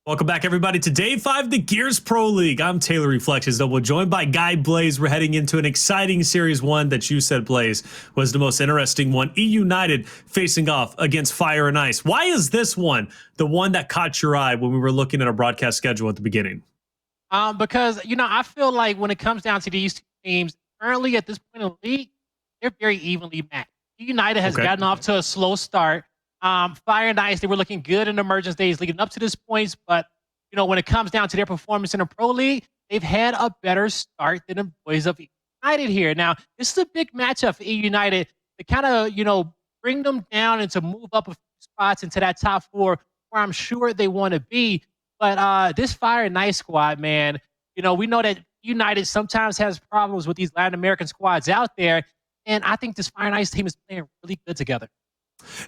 Welcome back, everybody, to Day 5 of the Gears Pro League. I'm Taylor Reflections, though we're joined by Guy Blaze. We're heading into an exciting Series 1 that you said, Blaze, was the most interesting one. eUnited facing off against Fire and Ice. Why is this one the one that caught your eye when we were looking at our broadcast schedule at the beginning? Because, I feel like when it comes down to these two teams, currently at this point in the league, they're very evenly matched. eUnited has gotten off to a slow start. Fire and Ice, they were looking good in emergence days leading up to this point, but when it comes down to their performance in the Pro League, they've had a better start than the boys of eUnited here. Now, this is a big matchup for eUnited to kind of, bring them down and to move up a few spots into that top 4 where I'm sure they want to be. But this Fire and Ice squad, man, we know that eUnited sometimes has problems with these Latin American squads out there, and I think this Fire and Ice team is playing really good together.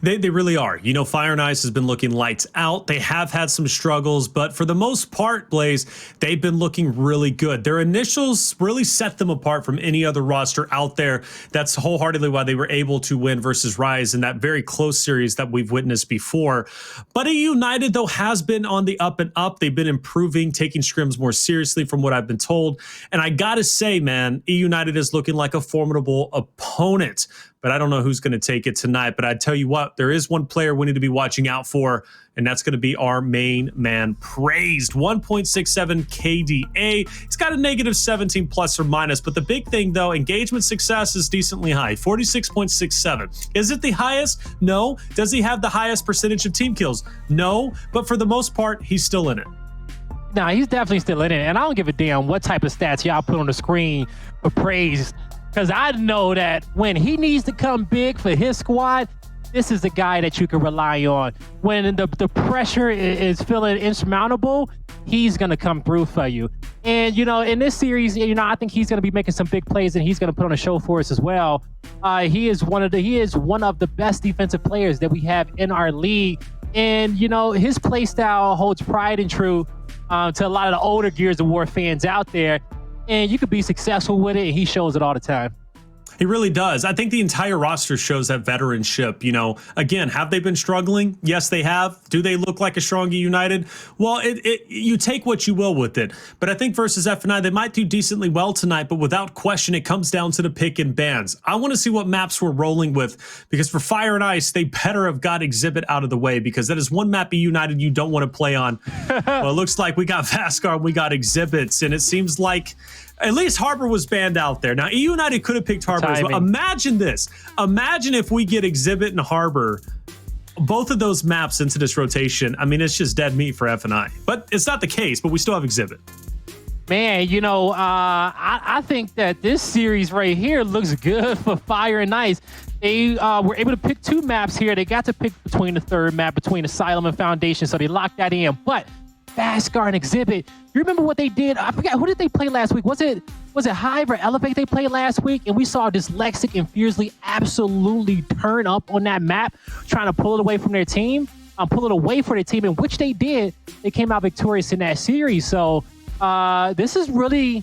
They really are. Fire and Ice has been looking lights out. They have had some struggles, but for the most part, Blaze, they've been looking really good. Their initials really set them apart from any other roster out there. That's wholeheartedly why they were able to win versus Rise in that very close series that we've witnessed before. But eUnited, though, has been on the up and up. They've been improving, taking scrims more seriously from what I've been told. And I got to say, man, eUnited is looking like a formidable opponent. But I don't know who's going to take it tonight. But I tell you what, there is one player we need to be watching out for, and that's going to be our main man, Praised. 1.67 KDA. He's got a negative 17 plus or minus. But the big thing, though, engagement success is decently high, 46.67. Is it the highest? No. Does he have the highest percentage of team kills? No. But for the most part, he's still in it. Nah, he's definitely still in it. And I don't give a damn what type of stats y'all put on the screen for Praised. Because I know that when he needs to come big for his squad, this is the guy that you can rely on. When the pressure is feeling insurmountable, he's going to come through for you. And, in this series, I think he's going to be making some big plays, and he's going to put on a show for us as well. He is one of the best defensive players that we have in our league. And, his play style holds pride and true to a lot of the older Gears of War fans out there. And you could be successful with it, and he shows it all the time. He really does. I think the entire roster shows that veteranship. Again, have they been struggling? Yes, they have. Do they look like a strong eUnited? Well, you take what you will with it. But I think versus F9, they might do decently well tonight, but without question, it comes down to the pick and bans. I want to see what maps we're rolling with, because for Fire and Ice, they better have got Exhibit out of the way, because that is one map eUnited you don't want to play on. Well, it looks like we got Vasgar and we got Exhibits, and it seems like at least Harbor was banned out there. Now, eUnited could have picked Harbor as well. Imagine this. Imagine if we get Exhibit and Harbor, both of those maps into this rotation. I mean, it's just dead meat for F&I. But it's not the case, but we still have Exhibit. Man, I think that this series right here looks good for Fire and Ice. They were able to pick 2 maps here. They got to pick between the third map, between Asylum and Foundation, so they locked that in. But Vasgar and Exhibit, you remember what they did? I forgot, who did they play last week? Was it Hive or Elevate they played last week? And we saw Dyslexic and Fiercely absolutely turn up on that map, trying to pull it away from their team, pull it away for their team, and which they did. They came out victorious in that series. So this is really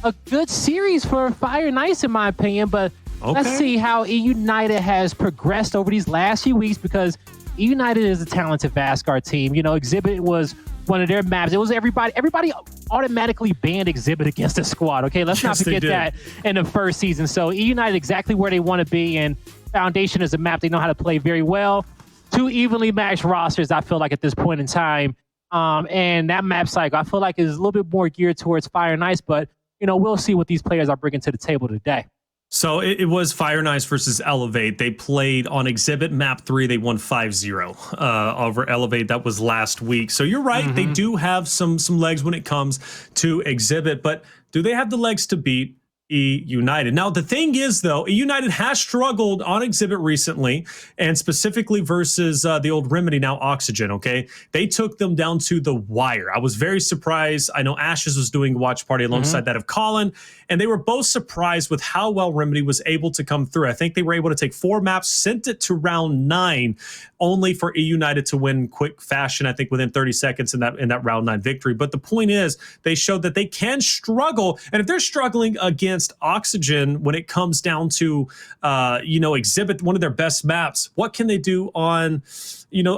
a good series for Fire and Ice, in my opinion. But let's see how eUnited has progressed over these last few weeks, because eUnited is a talented Vasgar team. Exhibit was one of their maps. It was everybody automatically banned Exhibit against the squad. Okay, let's not forget that in the first season. So eUnited exactly where they want to be, and Foundation is a map they know how to play very well. 2 evenly matched rosters, I feel like, at this point in time. And that map cycle, I feel like, is a little bit more geared towards Fire and Ice, but we'll see what these players are bringing to the table today. So it was Fire and Ice versus Elevate. They played on Exhibit Map 3. They won 5-0 over Elevate. That was last week. So you're right. They do have some legs when it comes to Exhibit. But do they have the legs to beat eUnited? Now, the thing is, though, eUnited has struggled on Exhibit recently, and specifically versus the old Remedy, now Oxygen, okay? They took them down to the wire. I was very surprised. I know Ashes was doing a watch party alongside that of Colin, and they were both surprised with how well Remedy was able to come through. I think they were able to take 4 maps, sent it to round 9, only for eUnited to win quick fashion, I think within 30 seconds in that round 9 victory. But the point is, they showed that they can struggle, and if they're struggling against against Oxygen when it comes down to, Exhibit, one of their best maps? What can they do on,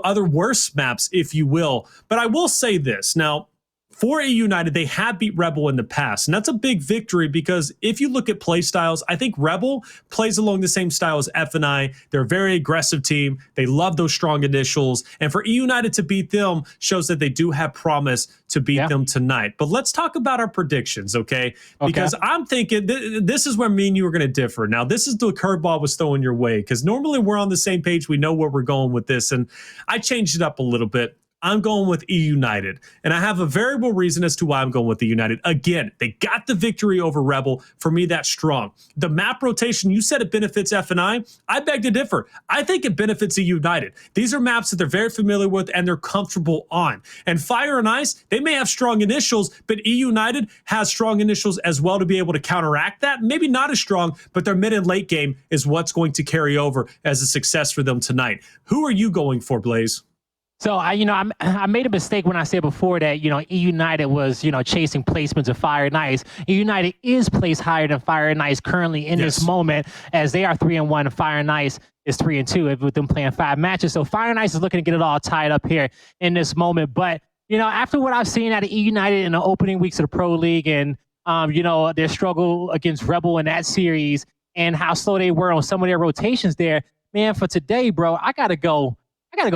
other worse maps, if you will? But I will say this. Now, for eUnited, they have beat Rebel in the past, and that's a big victory because if you look at play styles, I think Rebel plays along the same style as F&I. They're a very aggressive team. They love those strong initials, and for eUnited to beat them shows that they do have promise to beat them tonight. But let's talk about our predictions, okay? Because I'm thinking this is where me and you are going to differ. Now, this is the curveball was throwing your way because normally we're on the same page. We know where we're going with this, and I changed it up a little bit. I'm going with eUnited, and I have a variable reason as to why I'm going with eUnited. Again, they got the victory over Rebel. For me, that's strong. The map rotation, you said it benefits F&I. I beg to differ. I think it benefits eUnited. These are maps that they're very familiar with and they're comfortable on. And Fire and Ice, they may have strong initials, but eUnited has strong initials as well to be able to counteract that. Maybe not as strong, but their mid and late game is what's going to carry over as a success for them tonight. Who are you going for, Blaze? So I made a mistake when I said before that eUnited was chasing placements of Fire and Ice. eUnited is placed higher than Fire and Ice currently in this moment, as they are 3-1 and Fire and Ice is 3-2 with them playing 5 matches. So Fire and Ice is looking to get it all tied up here in this moment. But after what I've seen out of eUnited in the opening weeks of the Pro League and their struggle against Rebel in that series and how slow they were on some of their rotations there, man, for today, bro, I gotta go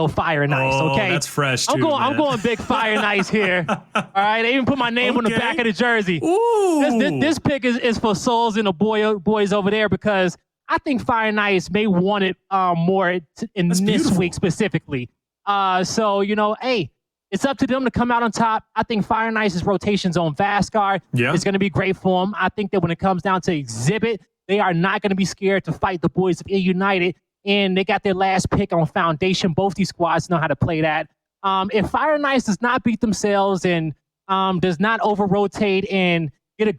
Fire and Ice, okay? That's fresh, I'm going big Fire and Ice here. All right, they even put my name on the back of the jersey. Ooh. This pick is for souls and the boys over there because I think Fire and Ice may want it more in this week specifically. Hey, it's up to them to come out on top. I think Fire and Ice's rotations on Vasgar is going to be great for them. I think that when it comes down to Exhibit, they are not going to be scared to fight the boys of eUnited. And they got their last pick on Foundation. Both these squads know how to play that. If Fire and Ice does not beat themselves and does not over-rotate and get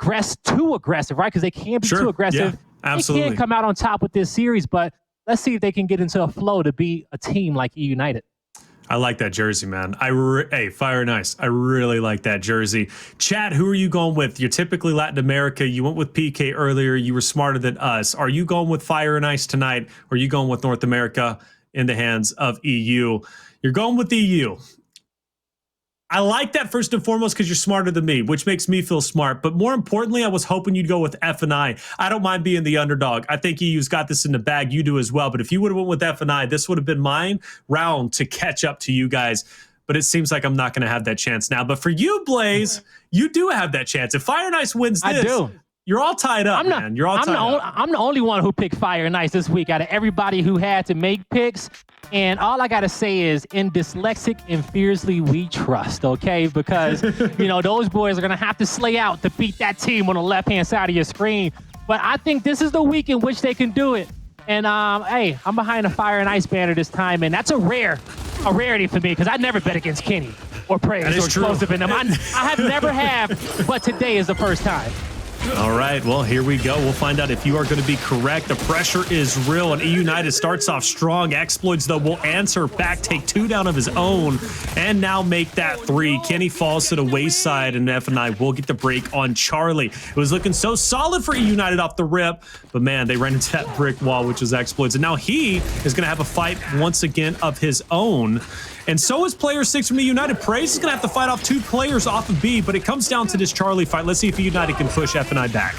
too aggressive, right? Because they can't be too aggressive. Yeah, absolutely. They can come out on top with this series, but let's see if they can get into a flow to be a team like eUnited. I like that jersey, man. Hey, Fire and Ice. I really like that jersey. Chad, who are you going with? You're typically Latin America. You went with PK earlier. You were smarter than us. Are you going with Fire and Ice tonight, or are you going with North America in the hands of EU? You're going with EU. I like that first and foremost because you're smarter than me, which makes me feel smart. But more importantly, I was hoping you'd go with F&I. I don't mind being the underdog. I think EU's got this in the bag. You do as well. But if you would have went with F&I, this would have been my round to catch up to you guys. But it seems like I'm not going to have that chance now. But for you, Blaze, you do have that chance. If Fire and Ice wins this, I do. You're all tied up, man. You're all tied up. I'm the only one who picked Fire and Ice this week out of everybody who had to make picks. And all I got to say is, in Dyslexic and Fiercely, we trust, okay? Because, those boys are going to have to slay out to beat that team on the left-hand side of your screen. But I think this is the week in which they can do it. And, hey, I'm behind the Fire and Ice banner this time, and that's a rarity for me because I never bet against Kenny or Praise or Explosive in them. I have never have, but today is the first time. All right, well, here we go. We'll find out if you are going to be correct. The pressure is real, and eUnited starts off strong. Exploits, though, will answer back, take 2 down of his own, and now make that 3. Kenny falls to the wayside, and F&I will get the break on Charlie. It was looking so solid for eUnited off the rip, but, man, they ran into that brick wall, which is Exploits, and now he is going to have a fight once again of his own. And so is player 6 from eUnited. Praise is going to have to fight off 2 players off of B, but it comes down to this Charlie fight. Let's see if eUnited can push F&I back.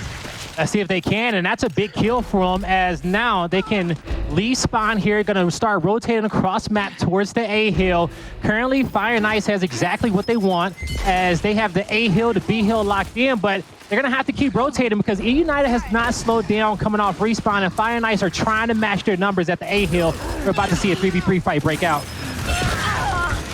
Let's see if they can, and that's a big kill for them, as now they can leave spawn here, going to start rotating across map towards the A hill. Currently, Fire and Ice has exactly what they want, as they have the A hill to B hill locked in, but they're going to have to keep rotating because eUnited has not slowed down coming off respawn, and Fire and Ice are trying to match their numbers at the A hill. We're about to see a 3v3 fight break out.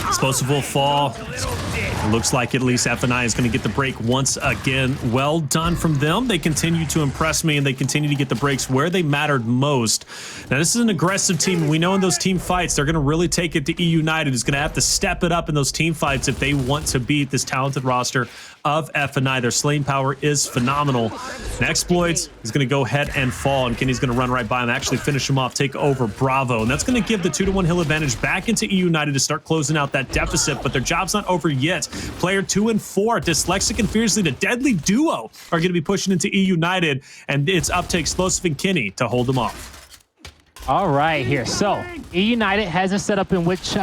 Explosive will fall. It looks like at least F&I is going to get the break once again. Well done from them. They continue to impress me, and they continue to get the breaks where they mattered most. Now, this is an aggressive team. We know in those team fights, they're going to really take it to eUnited. Is going to have to step it up in those team fights if they want to beat this talented roster of F&I. Their slaying power is phenomenal. And Exploits is going to go ahead and fall, and Kenny's going to run right by him, actually finish him off, take over Bravo. And that's going to give the 2-1 hill advantage back into eUnited to start closing out that that deficit, but their job's not over yet. Player 2 and 4, Dyslexic and Fiercely, the deadly duo, are going to be pushing into eUnited, and it's up to Explosive and Kenny to hold them off. All right, here. So, eUnited has a setup in which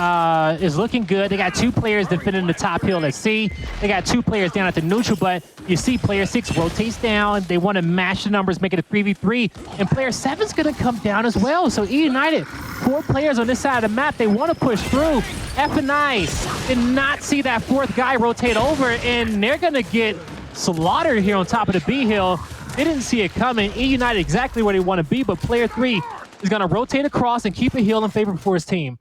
is looking good. They got 2 players defending the top hill at C. They got 2 players down at the neutral, but you see player 6 rotates down. They want to match the numbers, make it a 3v3, and player 7's going to come down as well. So, eUnited, 4 players on this side of the map. They want to push through. F&I did not see that 4th guy rotate over, and they're going to get slaughtered here on top of the B hill. They didn't see it coming. eUnited exactly where they want to be, but player 3 is going to rotate across and keep a heal in favor for his team.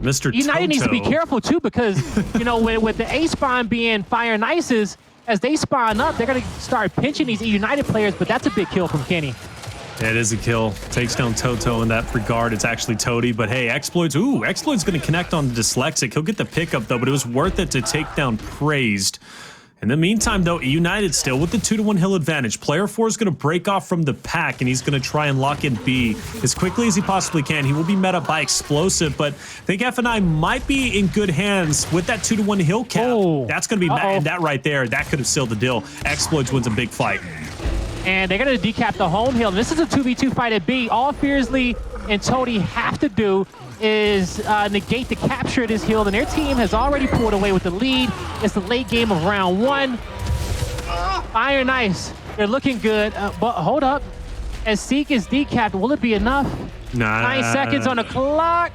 Mr. United needs to be Toto. careful too, because you know, with the A spawn being Fire and Ice's, as they spawn up, they're going to start pinching these United players. But that's a big kill from Kenny. It is a kill. Takes down Toto in that regard. It's actually Toady, but hey, Exploits. Ooh, Exploits going to connect on the Dyslexic. He'll get the pickup though, but it was worth it to take down Praised. In the meantime, though, United still with the 2-1 hill advantage. Player 4 is going to break off from the pack, and he's going to try and lock in B as quickly as he possibly can. He will be met up by Explosive, but I think F&I might be in good hands with that 2-1 hill cap. Oh. That's going to be and that right there. That could have sealed the deal. Exploits wins a big fight. And they're going to decap the home hill. This is a 2v2 fight at B. All Fiercely and Toady have to do is negate the capture of this hill, and their team has already pulled away with the lead. It's the late game of round 1. Fire and Ice, they're looking good, but hold up. As Seek is decapped, will it be enough? Nah. 9 seconds on the clock.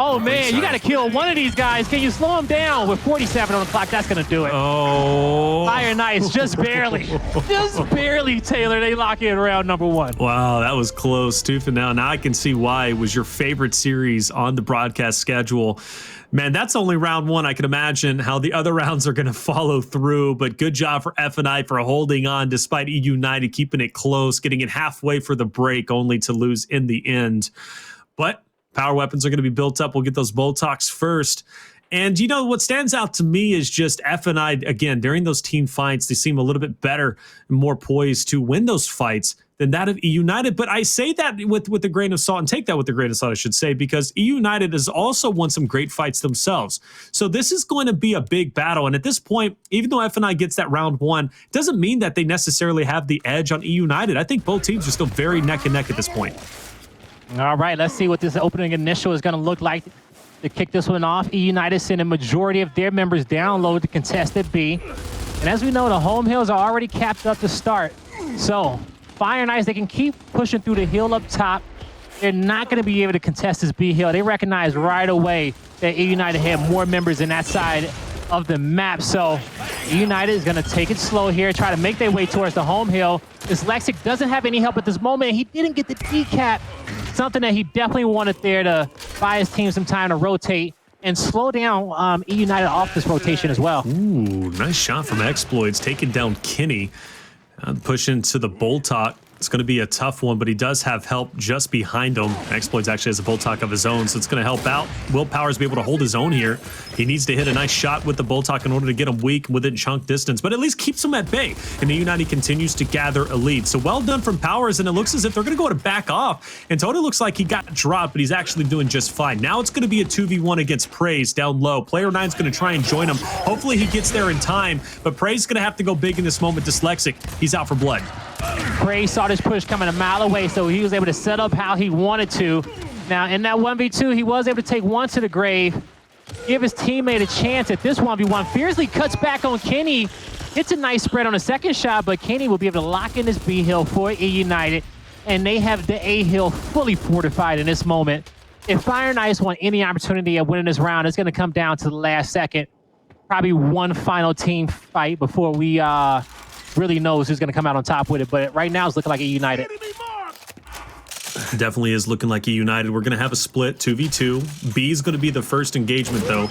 Oh man, you got to kill one of these guys. Can you slow him down? With 47 on the clock, that's going to do it. Oh. Fire and Ice, just barely. Just barely, Taylor. They lock in round number 1. Wow, that was close too. For now I can see why it was your favorite series on the broadcast schedule. Man, that's only round 1. I can imagine how the other rounds are going to follow through, but good job for F&I for holding on despite eUnited keeping it close, getting it halfway for the break, only to lose in the end. But power weapons are going to be built up. We'll get those Botox first. And, you know, what stands out to me is just F&I, again, during those team fights, they seem a little bit better and more poised to win those fights than that of eUnited. But I say that with a grain of salt, and take that with a grain of salt, I should say, because eUnited has also won some great fights themselves. So this is going to be a big battle. And at this point, even though F&I gets that round 1, it doesn't mean that they necessarily have the edge on eUnited. I think both teams are still very neck and neck at this point. All right, let's see what this opening initial is going to look like to kick this one off. eUnited sent a majority of their members down low to contest at B. And as we know, the home hills are already capped up to start. So Fire and Ice, they can keep pushing through the hill up top. They're not going to be able to contest this B hill. They recognize right away that eUnited had more members in that side of the map. So eUnited is going to take it slow here, try to make their way towards the home hill. Dyslexic doesn't have any help at this moment. He didn't get the decap, something that he definitely wanted there to buy his team some time to rotate and slow down eUnited off this rotation as well. Ooh, nice shot from Exploits, taking down Kenny. Pushing to the Boltok. It's going to be a tough one, but he does have help just behind him. Exploits actually has a Boltok of his own, so it's going to help out. Willpower's be able to hold his own here. He needs to hit a nice shot with the Boltok in order to get him weak within chunk distance, but at least keeps him at bay. And eUnited continues to gather a lead. So well done from Powers, and it looks as if they're going to go to back off. And Toto looks like he got dropped, but he's actually doing just fine. Now it's going to be a 2v1 against Praise down low. Player 9's going to try and join him. Hopefully he gets there in time, but Praise is going to have to go big in this moment. Dyslexic, he's out for blood. Praise saw this push coming a mile away, so he was able to set up how he wanted to. Now, in that 1v2, he was able to take one to the grave, give his teammate a chance at this 1v1. Fiercely cuts back on Kenny, hits a nice spread on the second shot, but Kenny will be able to lock in this B hill for eUnited, and they have the A hill fully fortified in this moment. If Fire and Ice want any opportunity at winning this round, it's going to come down to the last second. Probably one final team fight before we really knows who's going to come out on top with it, but right now it's looking like eUnited. Definitely is looking like eUnited. We're going to have a split 2v2. B is going to be the first engagement, though.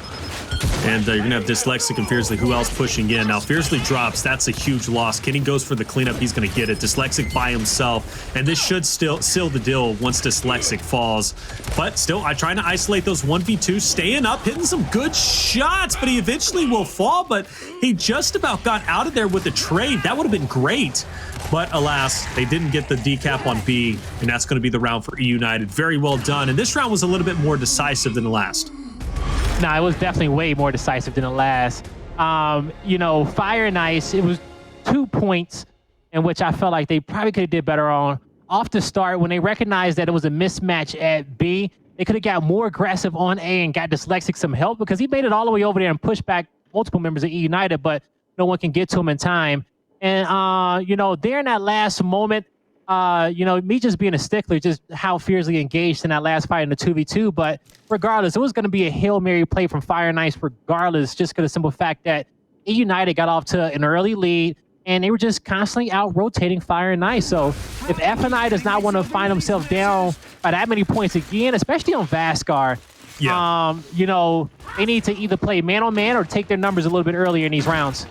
And you're going to have Dyslexic and Fiercely. Who else pushing in? Now, Fiercely drops. That's a huge loss. Kenny goes for the cleanup. He's going to get it. Dyslexic by himself. And this should still seal the deal once Dyslexic falls. But still, I'm trying to isolate those 1v2. Staying up, hitting some good shots. But he eventually will fall. But he just about got out of there with the trade. That would have been great. But alas, they didn't get the decap on B. And that's going to be the round for eUnited. Very well done. And this round was a little bit more decisive than the last. No, it was definitely way more decisive than the last. You know, Fire and Ice, it was 2 points in which I felt like they probably could have did better on. Off the start, when they recognized that it was a mismatch at B, they could have got more aggressive on A and got Dyslexic some help, because he made it all the way over there and pushed back multiple members of eUnited, but no one can get to him in time. And, you know, there in that last moment, you know, me just being a stickler, just how fiercely engaged in that last fight in the 2v2. But regardless, it was going to be a Hail Mary play from Fire and Ice regardless, just because of the simple fact that eUnited got off to an early lead, and they were just constantly out-rotating Fire and Ice. So if FNI does not want to find themselves down by that many points again, especially on Vasgar, you know, they need to either play man-on-man or take their numbers a little bit earlier in these rounds.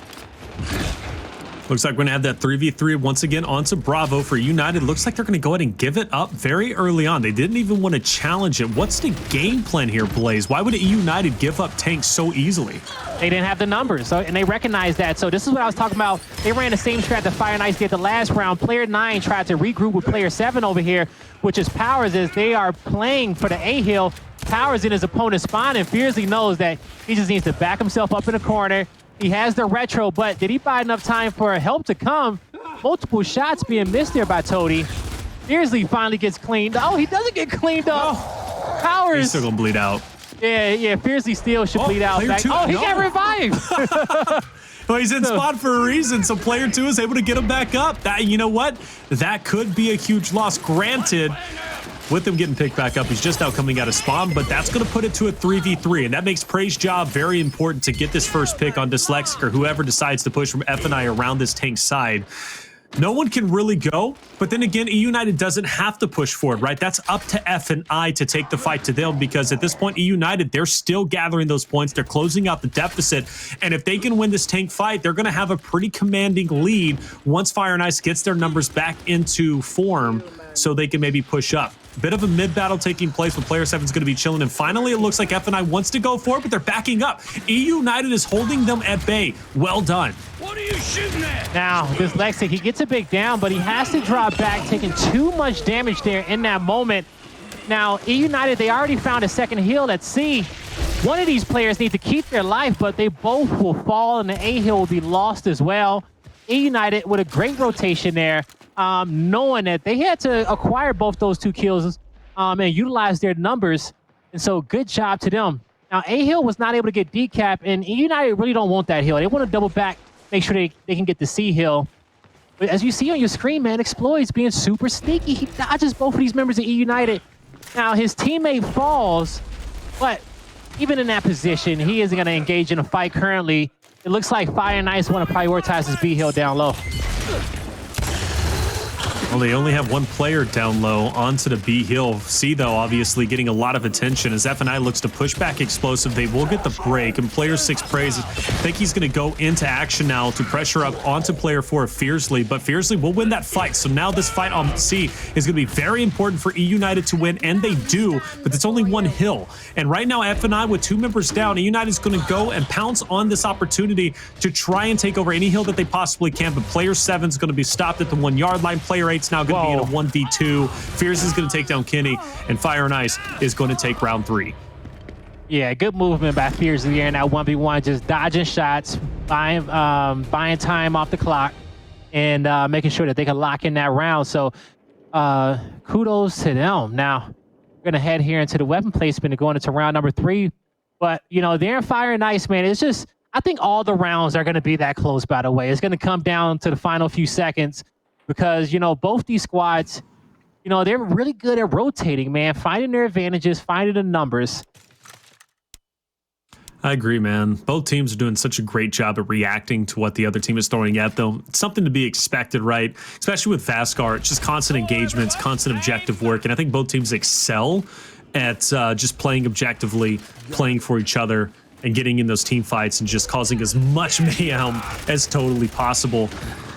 Looks like we're going to have that 3v3 once again onto Bravo for United. Looks like they're going to go ahead and give it up very early on. They didn't even want to challenge it. What's the game plan here, Blaze? Why would eUnited give up tanks so easily? They didn't have the numbers, so, and they recognized that. So this is what I was talking about. They ran the same strat that Fire and Ice did the last round. Player 9 tried to regroup with Player 7 over here, which is Powers, as they are playing for the A hill. Powers in his opponent's spawn, and Fiercely knows that he just needs to back himself up in the corner. He has the retro, but did he buy enough time for help to come? Multiple shots being missed there by Toady. Fiercely finally gets cleaned. Oh, he doesn't get cleaned up. Oh. Powers. He's still going to bleed out. Yeah, Fiercely still should bleed out. He got revived. Well, he's in spot for a reason, so player 2 is able to get him back up. That, you know what? That could be a huge loss. Granted, with him getting picked back up, he's just now coming out of spawn, but that's going to put it to a 3v3, and that makes Prey's job very important to get this first pick on Dyslexic or whoever decides to push from FNI around this tank side. No one can really go, but then again, eUnited doesn't have to push forward, right? That's up to FNI to take the fight to them, because at this point, eUnited, they're still gathering those points. They're closing out the deficit, and if they can win this tank fight, they're going to have a pretty commanding lead once Fire and Ice gets their numbers back into form so they can maybe push up. Bit of a mid-battle taking place, but Player 7 is going to be chilling, and finally it looks like FNI wants to go for it, but they're backing up. eUnited is holding them at bay. Well done. What are you shooting at? Now, Dyslexic, he gets a big down, but he has to drop back, taking too much damage there in that moment. Now, eUnited, they already found a second heal at C. One of these players need to keep their life, but they both will fall, and the A hill will be lost as well. eUnited with a great rotation there. Knowing that they had to acquire both those 2 kills and utilize their numbers. And so good job to them. Now, A-Hill was not able to get decap, and eUnited really don't want that hill. They want to double back, make sure they can get the C-Hill. But as you see on your screen, man, Exploit's being super sneaky. He dodges both of these members of eUnited. Now, his teammate falls, but even in that position, he isn't going to engage in a fight currently. It looks like Fire and Ice want to prioritize his B-Hill down low. Well, they only have one player down low onto the B hill. C, though, obviously getting a lot of attention as FNI looks to push back Explosive. They will get the break, and player 6 Praise. I think he's going to go into action now to pressure up onto player 4 Fiercely, but Fiercely will win that fight. So now this fight on C is going to be very important for eUnited to win, and they do, but it's only one hill. And right now, FNI with 2 members down, eUnited is going to go and pounce on this opportunity to try and take over any hill that they possibly can, but player 7 is going to be stopped at the 1-yard line. Player 8's now going to be in a 1v2. Fierce is going to take down Kenny, and Fire and Ice is going to take round 3. Yeah, good movement by Fierce there in that 1v1, just dodging shots, buying time off the clock, and making sure that they can lock in that round. So kudos to them. Now, we're going to head here into the weapon placement and going into round number 3. But, you know, there in Fire and Ice, man, it's just, I think all the rounds are going to be that close, by the way. It's going to come down to the final few seconds. Because, you know, both these squads, you know, they're really good at rotating, man, finding their advantages, finding the numbers. I agree, man. Both teams are doing such a great job at reacting to what the other team is throwing at them. It's something to be expected, right? Especially with Vasgar, it's just constant engagements, constant objective work. And I think both teams excel at just playing objectively, playing for each other, and getting in those team fights and just causing as much mayhem as totally possible.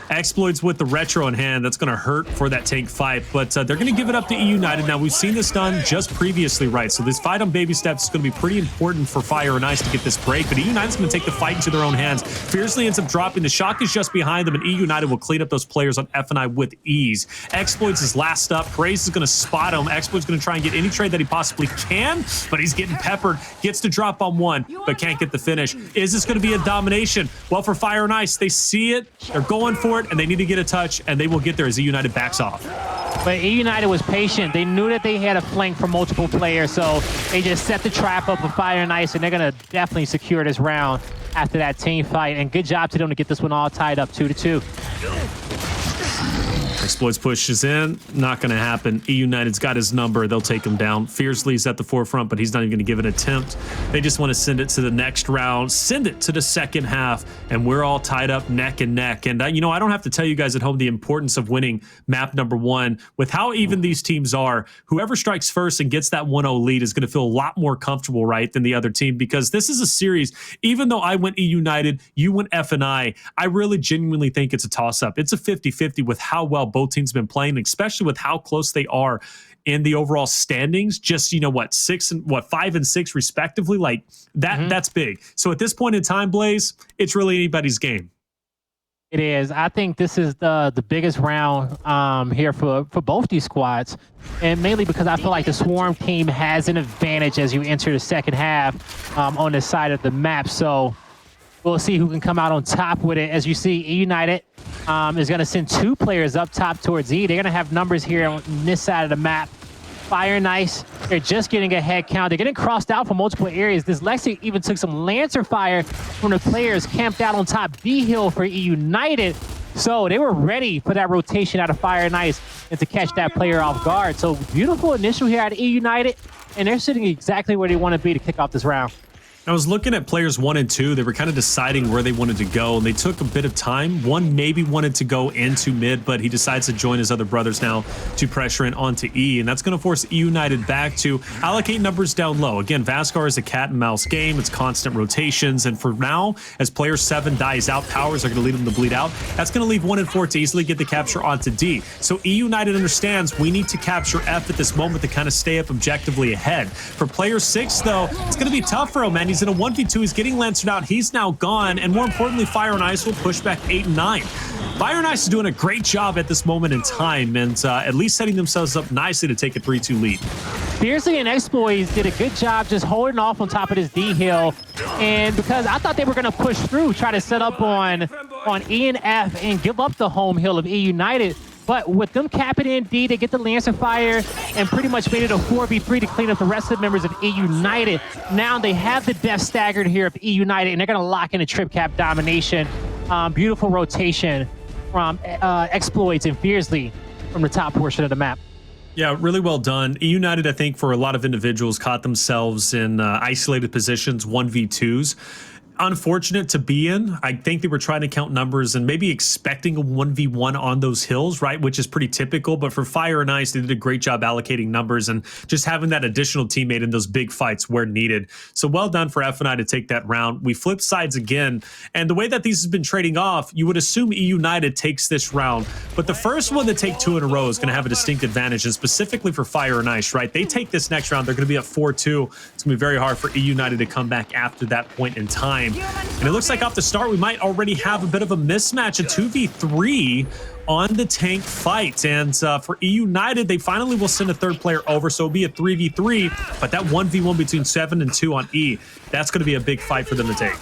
Exploits with the retro in hand. That's going to hurt for that tank fight, but they're going to give it up to eUnited. Now, we've seen this done just previously, right? So this fight on baby steps is going to be pretty important for Fire and Ice to get this break, but eUnited's going to take the fight into their own hands. Fiercely ends up dropping. The shock is just behind them, and eUnited will clean up those players on F&I with ease. Exploits is last up. Praise is going to spot him. Exploits going to try and get any trade that he possibly can, but he's getting peppered. Gets to drop on one, but can't get the finish. Is this going to be a domination? Well, for Fire and Ice, they see it, they're going for it, and they need to get a touch, and they will get there as eUnited backs off. But eUnited was patient. They knew that they had a flank for multiple players, so they just set the trap up for Fire and Ice, and they're going to definitely secure this round after that team fight. And good job to them to get this one all tied up 2-2. Exploits pushes in. Not going to happen. eUnited's got his number. They'll take him down. Fiercely's at the forefront, but he's not even going to give it an attempt. They just want to send it to the next round, send it to the second half, and we're all tied up neck and neck. And, you know, I don't have to tell you guys at home the importance of winning map number 1. With how even these teams are, whoever strikes first and gets that 1-0 lead is going to feel a lot more comfortable, right, than the other team, because this is a series. Even though I went eUnited, you went F&I really genuinely think it's a toss-up. It's a 50-50 with how well both teams have been playing, especially with how close they are in the overall standings. Just, you know, what, 5 and 6 respectively, like that. That's big. So at this point in time, Blaze, it's really anybody's game. It is. I think this is the biggest round here for both these squads, and mainly because I feel like the Swarm team has an advantage as you enter the second half on this side of the map. So we'll see who can come out on top with it. As you see, eUnited is going to send 2 players up top towards E. They're going to have numbers here on this side of the map. Fire and Ice, they're just getting a head count. They're getting crossed out from multiple areas. This Lexi even took some Lancer fire from the players camped out on top B hill for eUnited. So they were ready for that rotation out of Fire and Ice and to catch that player off guard. So beautiful initial here at eUnited, and they're sitting exactly where they want to be to kick off this round. I was looking at players 1 and 2. They were kind of deciding where they wanted to go, and they took a bit of time. One maybe wanted to go into mid, but he decides to join his other brothers now to pressure in onto E, and that's going to force eUnited back to allocate numbers down low. Again, Vasgar is a cat and mouse game. It's constant rotations, and for now, as player 7 dies out, powers are going to lead him to bleed out. That's going to leave 1 and 4 to easily get the capture onto D. So eUnited understands we need to capture F at this moment to kind of stay up objectively ahead. For player 6, though, it's going to be tough for him, man. He's in a 1v2. He's getting Lancered out. He's now gone. And more importantly, Fire and Ice will push back 8 and 9. Fire and Ice is doing a great job at this moment in time, and at least setting themselves up nicely to take a 3-2 lead. Fiercely and Exploits did a good job just holding off on top of this D hill. And because I thought they were going to push through, try to set up on E and F and give up the home hill of eUnited. But with them capping in D, they get the Lancer fire and pretty much made it a 4v3 to clean up the rest of the members of eUnited. Now they have the death staggered here of eUnited, and they're going to lock in a trip cap domination. Beautiful rotation from Exploits and Fiercely from the top portion of the map. Yeah, really well done. eUnited, I think, for a lot of individuals, caught themselves in isolated positions, 1v2s. Unfortunate to be in. I think they were trying to count numbers and maybe expecting a 1v1 on those hills, right? Which is pretty typical. But for Fire and Ice, they did a great job allocating numbers and just having that additional teammate in those big fights where needed. So well done for F&I to take that round. We flip sides again. And the way that these have been trading off, you would assume eUnited takes this round. But the first one to take 2 in a row is going to have a distinct advantage. And specifically for Fire and Ice, right? They take this next round. They're going to be at 4-2. It's going to be very hard for eUnited to come back after that point in time. And it looks like off the start, we might already have a bit of a mismatch, a 2v3 on the tank fight. And for eUnited, they finally will send a 3rd player over, so it'll be a 3v3. But that 1v1 between 7 and 2 on E, that's going to be a big fight for them to take.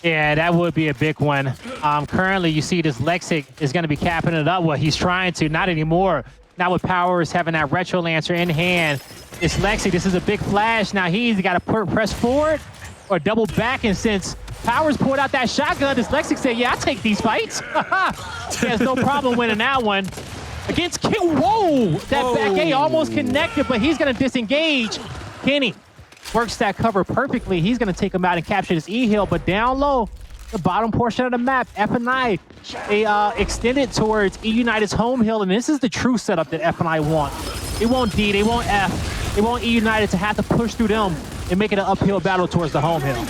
Yeah, that would be a big one. Currently, you see this Lexic is going to be capping it up. Well, he's trying to, not anymore. Now with Powers having that Retro Lancer in hand, it's Lexic. This is a big flash. Now he's got to press forward or double back, and since Powers pulled out that shotgun, this Lexic said, yeah, I take these fights. He has no problem winning that one. Against King. Whoa! That back A almost connected, but he's going to disengage. Kenny works that cover perfectly. He's going to take him out and capture this E hill, but down low, the bottom portion of the map, F&I, they extended towards eUnited's home hill, and this is the true setup that F&I want. They want D, they want F, they want eUnited to have to push through them and make it an uphill battle towards the home hill.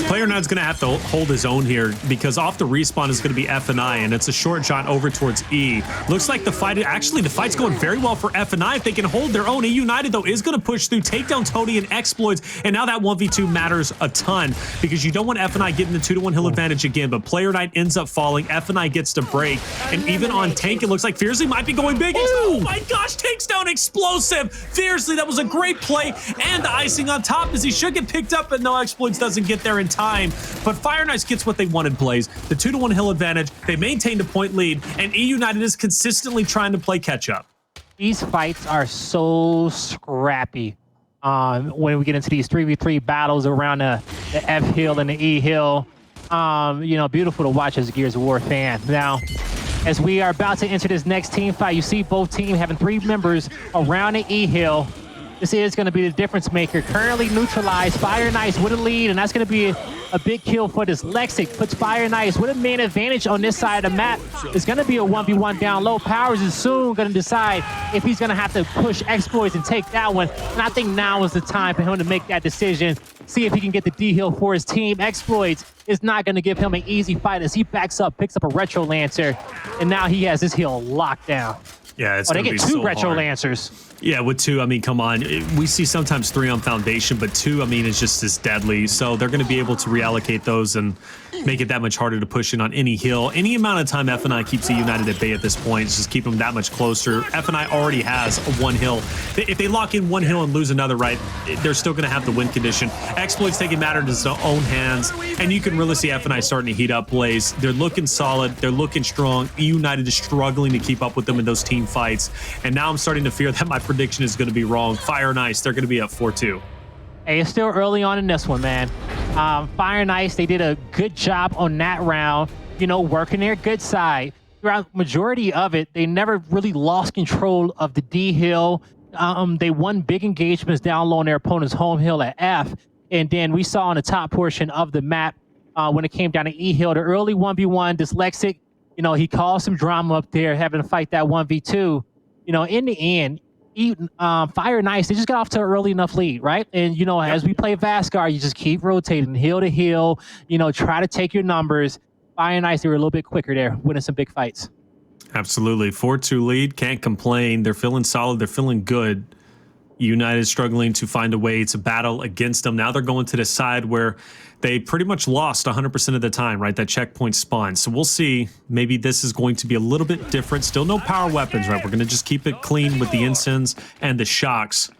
Player Nut's going to have to hold his own here because off the respawn is going to be F&I, and it's a short shot over towards E. Looks like the fight's going very well for F&I if they can hold their own. eUnited, though, is going to push through, take down Tony and exploits, and now that 1v2 matters a ton because you don't want F&I getting the 2-to-1 hill advantage again, but Player Knight ends up falling. F&I gets to break, and even on Tank, it looks like Fiercely might be going big. Oh my gosh, takes down Explosive. Fiercely, that was a great play, and the icing on top is he should get picked up, but no, Exploits doesn't get there in time. But Fire Knights gets what they wanted, Blaze. The 2-to-1 hill advantage, they maintained a point lead, and eUnited is consistently trying to play catch up. These fights are so scrappy when we get into these 3v3 battles around the F hill and the E hill. You know, beautiful to watch as a Gears of War fan. Now, as we are about to enter this next team fight, you see both teams having 3 members around the E hill. This is going to be the difference maker. Currently neutralized. Fire Knights with a lead, and that's going to be a big kill for this Lexic. Puts Fire Knights with a main advantage on this side of the map. It's going to be a 1v1 down low. Powers is soon going to decide if he's going to have to push Exploits and take that one. And I think now is the time for him to make that decision. See if he can get the D-Hill for his team. Exploits is not going to give him an easy fight as he backs up, picks up a Retro Lancer, and now he has his hill locked down. Yeah, it's they get 2 Retro Lancers. Yeah, with 2, I mean, come on. We see sometimes 3 on Foundation, but 2, I mean, is just as deadly. So they're going to be able to reallocate those and make it that much harder to push in on any hill. Any amount of time F&I keeps eUnited at bay at this point is just keep them that much closer. F&I already has a 1 hill. If they lock in 1 hill and lose another, right, they're still going to have the win condition. Exploits taking matters into his own hands, and you can really see F&I starting to heat up, Blaze. They're looking solid. They're looking strong. eUnited is struggling to keep up with them in those team fights, and now I'm starting to fear that my prediction is going to be wrong. Fire and Ice, they're going to be at 4-2. Hey, it's still early on in this one, man. Fire and Ice, they did a good job on that round, you know, working their good side. Throughout majority of it, they never really lost control of the D hill. They won big engagements down low on their opponent's home hill at F. And then we saw on the top portion of the map, when it came down to E hill, the early 1v1, Dyslexic, you know, he caused some drama up there, having to fight that 1v2. You know, in the end, Fire and Ice, they just got off to an early enough lead, right? And, you know, as we play Vasgar, you just keep rotating hill to hill, you know, try to take your numbers. Fire and Ice, they were a little bit quicker there, winning some big fights. Absolutely. 4-2 lead, can't complain. They're feeling solid. They're feeling good. United struggling to find a way to battle against them. Now they're going to the side where they pretty much lost 100% of the time, right? That checkpoint spawn. So we'll see. Maybe this is going to be a little bit different. Still no power weapons, right? We're going to just keep it clean with the incense and the shocks.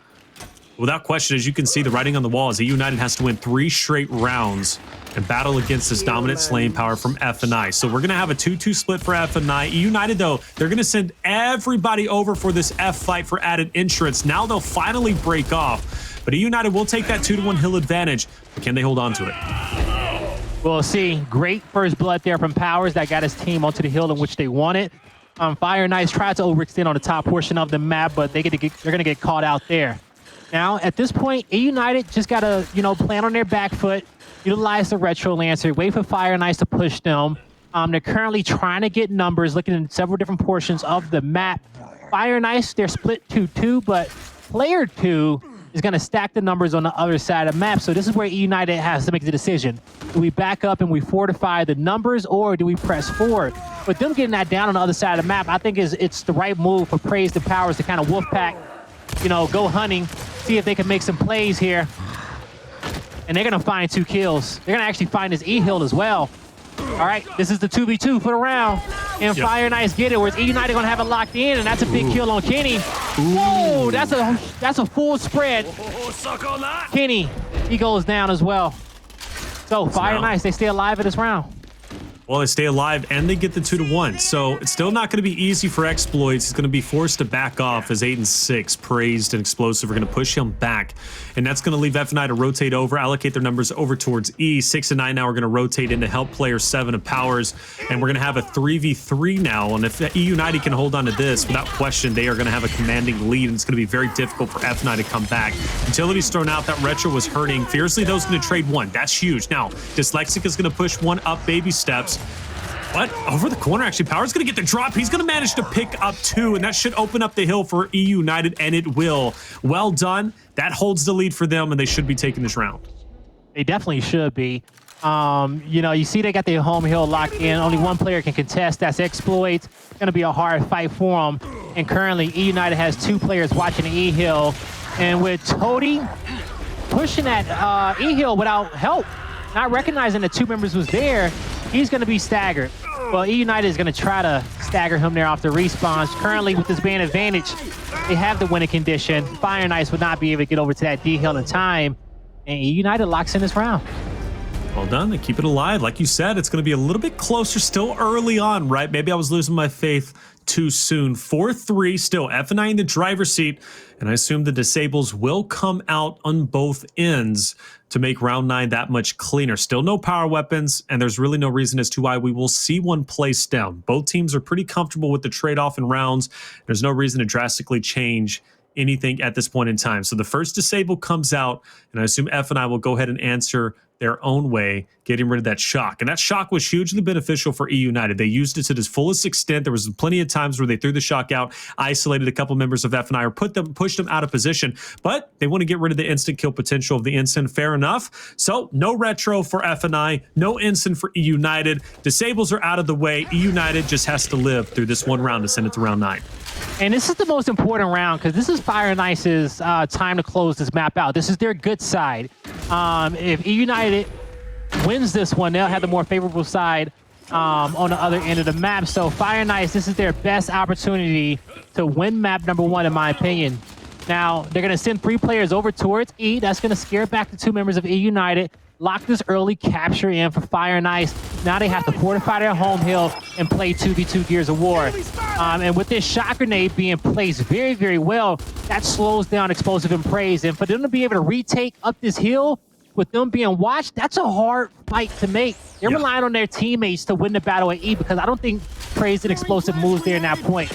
Without question, as you can see, the writing on the wall is eUnited has to win 3 straight rounds and battle against this dominant slaying power from F&I. So we're going to have a 2-2 split for F&I. eUnited, though, they're going to send everybody over for this F fight for added insurance. Now they'll finally break off. But eUnited will take that 2-to-1 hill advantage. But can they hold on to it? We'll see. Great first blood there from Powers that got his team onto the hill in which they wanted. Fire Knights tried to overextend on the top portion of the map, but they're going to get caught out there. Now, at this point, eUnited just got to, you know, plan on their back foot, utilize the Retro Lancer, wait for Fire and Ice to push them. They're currently trying to get numbers, looking in several different portions of the map. Fire and Ice, they're split 2-2, but player 2 is going to stack the numbers on the other side of the map. So this is where eUnited has to make the decision. Do we back up and we fortify the numbers, or do we press forward? But them getting that down on the other side of the map, I think it's the right move for Praise and Powers to kind of wolf pack, you know, go hunting, see if they can make some plays here. And they're going to find 2 kills. They're going to actually find his E-Hill as well. All right, this is the 2v2 for the round. And Fire and Ice get it, whereas eUnited going to have it locked in, and that's a big kill on Kenny. Whoa, that's a full spread. Kenny, he goes down as well. So Fire and Ice, they stay alive in this round. Well, they stay alive and they get the 2-to-1. So it's still not going to be easy for Exploits. He's going to be forced to back off as 8 and 6, Praised and Explosive are going to push him back. And that's going to leave F&I to rotate over, allocate their numbers over towards E. 6 and 9 now are going to rotate in to help player 7 of Powers. And we're going to have a 3v3 now. And if eUnited can hold on to this, without question, they are going to have a commanding lead. And it's going to be very difficult for F&I to come back. Utility's thrown out. That Retro was hurting. Fiercely, those going to trade 1. That's huge. Now, Dyslexic is going to push 1 up baby steps. But over the corner, actually, Power's going to get the drop. He's going to manage to pick up 2, and that should open up the hill for eUnited, and it will. Well done. That holds the lead for them, and they should be taking this round. They definitely should be. You know, you see they got their home hill locked in. Only one player can contest. That's Exploits. It's going to be a hard fight for them. And currently, eUnited has 2 players watching the E-Hill. And with Toady pushing that E-Hill without help, not recognizing the 2 members was there, he's going to be staggered. Well, eUnited is going to try to stagger him there off the respawns. Currently, with this ban advantage, they have the winning condition. Fire and Ice would not be able to get over to that D-Hill in time. And eUnited locks in this round. Well done. They keep it alive. Like you said, it's going to be a little bit closer still early on, right? Maybe I was losing my faith too soon. 4-3, still F&I in the driver's seat. And I assume the disables will come out on both ends to make round 9 that much cleaner. Still no power weapons, and there's really no reason as to why we will see one placed down. Both teams are pretty comfortable with the trade-off in rounds. There's no reason to drastically change anything at this point in time. So the first disable comes out, and I assume F&I will go ahead and answer their own way, getting rid of that shock. And that shock was hugely beneficial for eUnited. They used it to its fullest extent. There was plenty of times where they threw the shock out, isolated a couple members of F&I, or pushed them out of position. But they want to get rid of the instant kill potential of the Ensign. Fair enough. So no retro for F&I, no Ensign for eUnited. Disables are out of the way. eUnited just has to live through this one round to send it to round 9. And this is the most important round because this is Fire and Ice's time to close this map out. This is their good side. If eUnited wins this one, they'll have the more favorable side on the other end of the map. So Fire and Ice, this is their best opportunity to win map number 1, in my opinion. Now, they're going to send 3 players over towards E. That's going to scare back the 2 members of eUnited. Lock this early capture in for Fire and Ice. Now they have to fortify their home hill and play 2v2 Gears of War. And with this shock grenade being placed very, very well, that slows down Explosive and Praise. And for them to be able to retake up this hill with them being watched, that's a hard fight to make. They're relying on their teammates to win the battle at E because I don't think Praise and Explosive moves there in that point.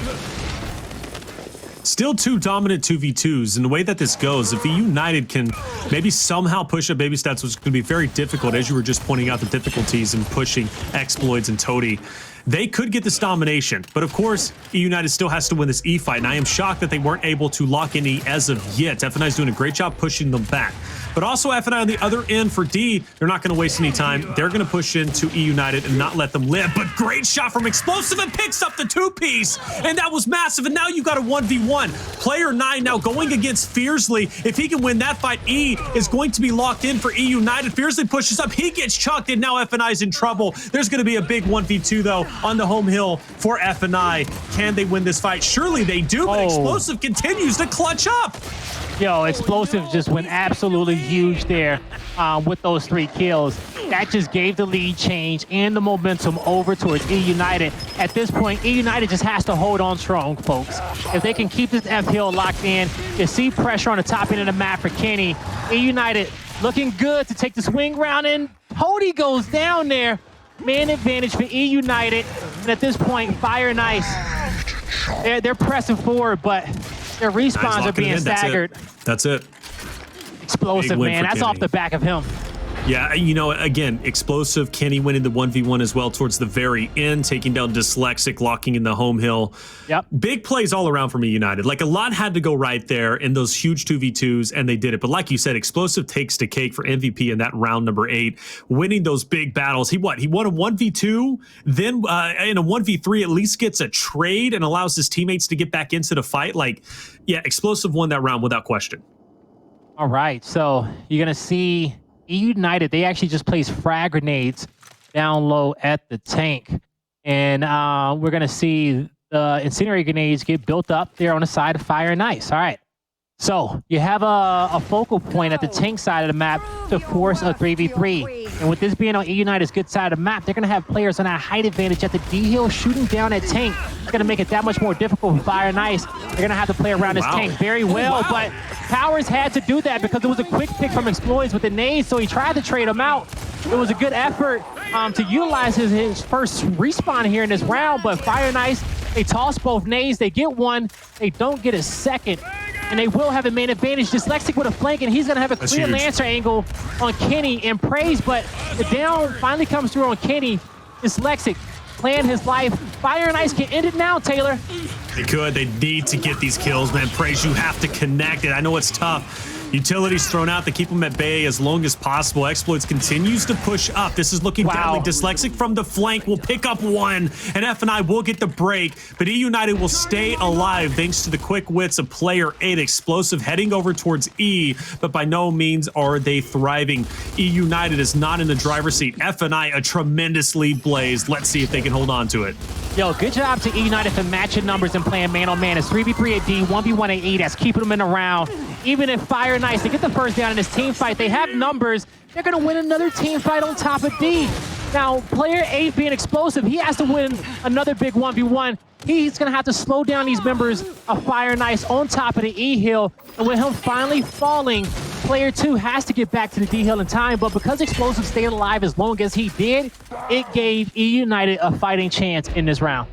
Still 2 dominant 2v2s, and the way that this goes, if eUnited can maybe somehow push up baby stats, which is going to be very difficult, as you were just pointing out the difficulties in pushing Exploits and Toady, they could get this domination. But of course, eUnited still has to win this E fight, and I am shocked that they weren't able to lock in E as of yet. F&I is doing a great job pushing them back. But also F&I on the other end for D, they're not going to waste any time. They're going to push into eUnited and not let them live. But great shot from Explosive and picks up the 2-piece. And that was massive. And now you got a 1v1. Player 9 now going against Fiercely. If he can win that fight, E is going to be locked in for eUnited. Fiercely pushes up. He gets chucked, and now F&I is in trouble. There's going to be a big 1v2, though, on the home hill for F&I. Can they win this fight? Surely they do, but Explosive continues to clutch up. Yo, Explosive just went absolutely huge there with those 3 kills. That just gave the lead change and the momentum over towards eUnited. At this point, eUnited just has to hold on strong, folks. If they can keep this F hill locked in, you see pressure on the top end of the map for Kenny. eUnited looking good to take the swing round, and Toady goes down there. Man advantage for eUnited. And at this point, Fire and Ice, they're pressing forward, but their respawns are being staggered. That's it. Explosive, man. That's off the back of him. Yeah, you know, again, Explosive, Kenny winning the 1v1 as well towards the very end, taking down Dyslexic, locking in the home hill. Yep. Big plays all around from eUnited. Like, a lot had to go right there in those huge 2v2s, and they did it. But like you said, Explosive takes the cake for MVP in that round number 8, winning those big battles. He won a 1v2, then in a 1v3 at least gets a trade and allows his teammates to get back into the fight. Like, yeah, Explosive won that round without question. All right, so you're going to see eUnited, they actually just placed frag grenades down low at the tank. And we're going to see the incendiary grenades get built up there on the side of Fire and Ice. All right. So you have a focal point at the tank side of the map to force a 3v3. And with this being on eUnited's good side of the map, they're going to have players on that height advantage at the D-hill shooting down at tank. It's going to make it that much more difficult for Fire and Ice. They're going to have to play around this tank very well. But Powers had to do that because it was a quick pick from Exploits with the nades, so he tried to trade him out. It was a good effort to utilize his first respawn here in this round, but Fire and Ice, they toss both nades, they get one, they don't get a second, and they will have a main advantage. Dyslexic with a flank, and he's going to have a clear Lancer angle on Kenny and Praise, but the down finally comes through on Kenny. Dyslexic playing his life. Fire and Ice can end it now, Taylor. They could. They need to get these kills, man. Praise, you have to connect it. I know it's tough. Utilities thrown out to keep them at bay as long as possible. Exploits continues to push up. This is looking deadly. Dyslexic from the flank will pick up one, and FNI will get the break, but eUnited will stay alive thanks to the quick wits of player 8. Explosive heading over towards E, but by no means are they thriving. eUnited is not in the driver's seat. FNI, a tremendous lead blaze. Let's see if they can hold on to it. Yo, good job to eUnited for matching numbers and playing man-on-man. It's 3v3 at D, 1v1 at E. That's keeping them in the round. Even if Fire and Ice, they get the first down in this team fight, they have numbers. They're going to win another team fight on top of D. Now, player 8 being explosive, he has to win another big 1v1. He's going to have to slow down these members of Fire and Ice on top of the E hill. And with him finally falling, player 2 has to get back to the D hill in time. But because Explosive stayed alive as long as he did, it gave eUnited a fighting chance in this round.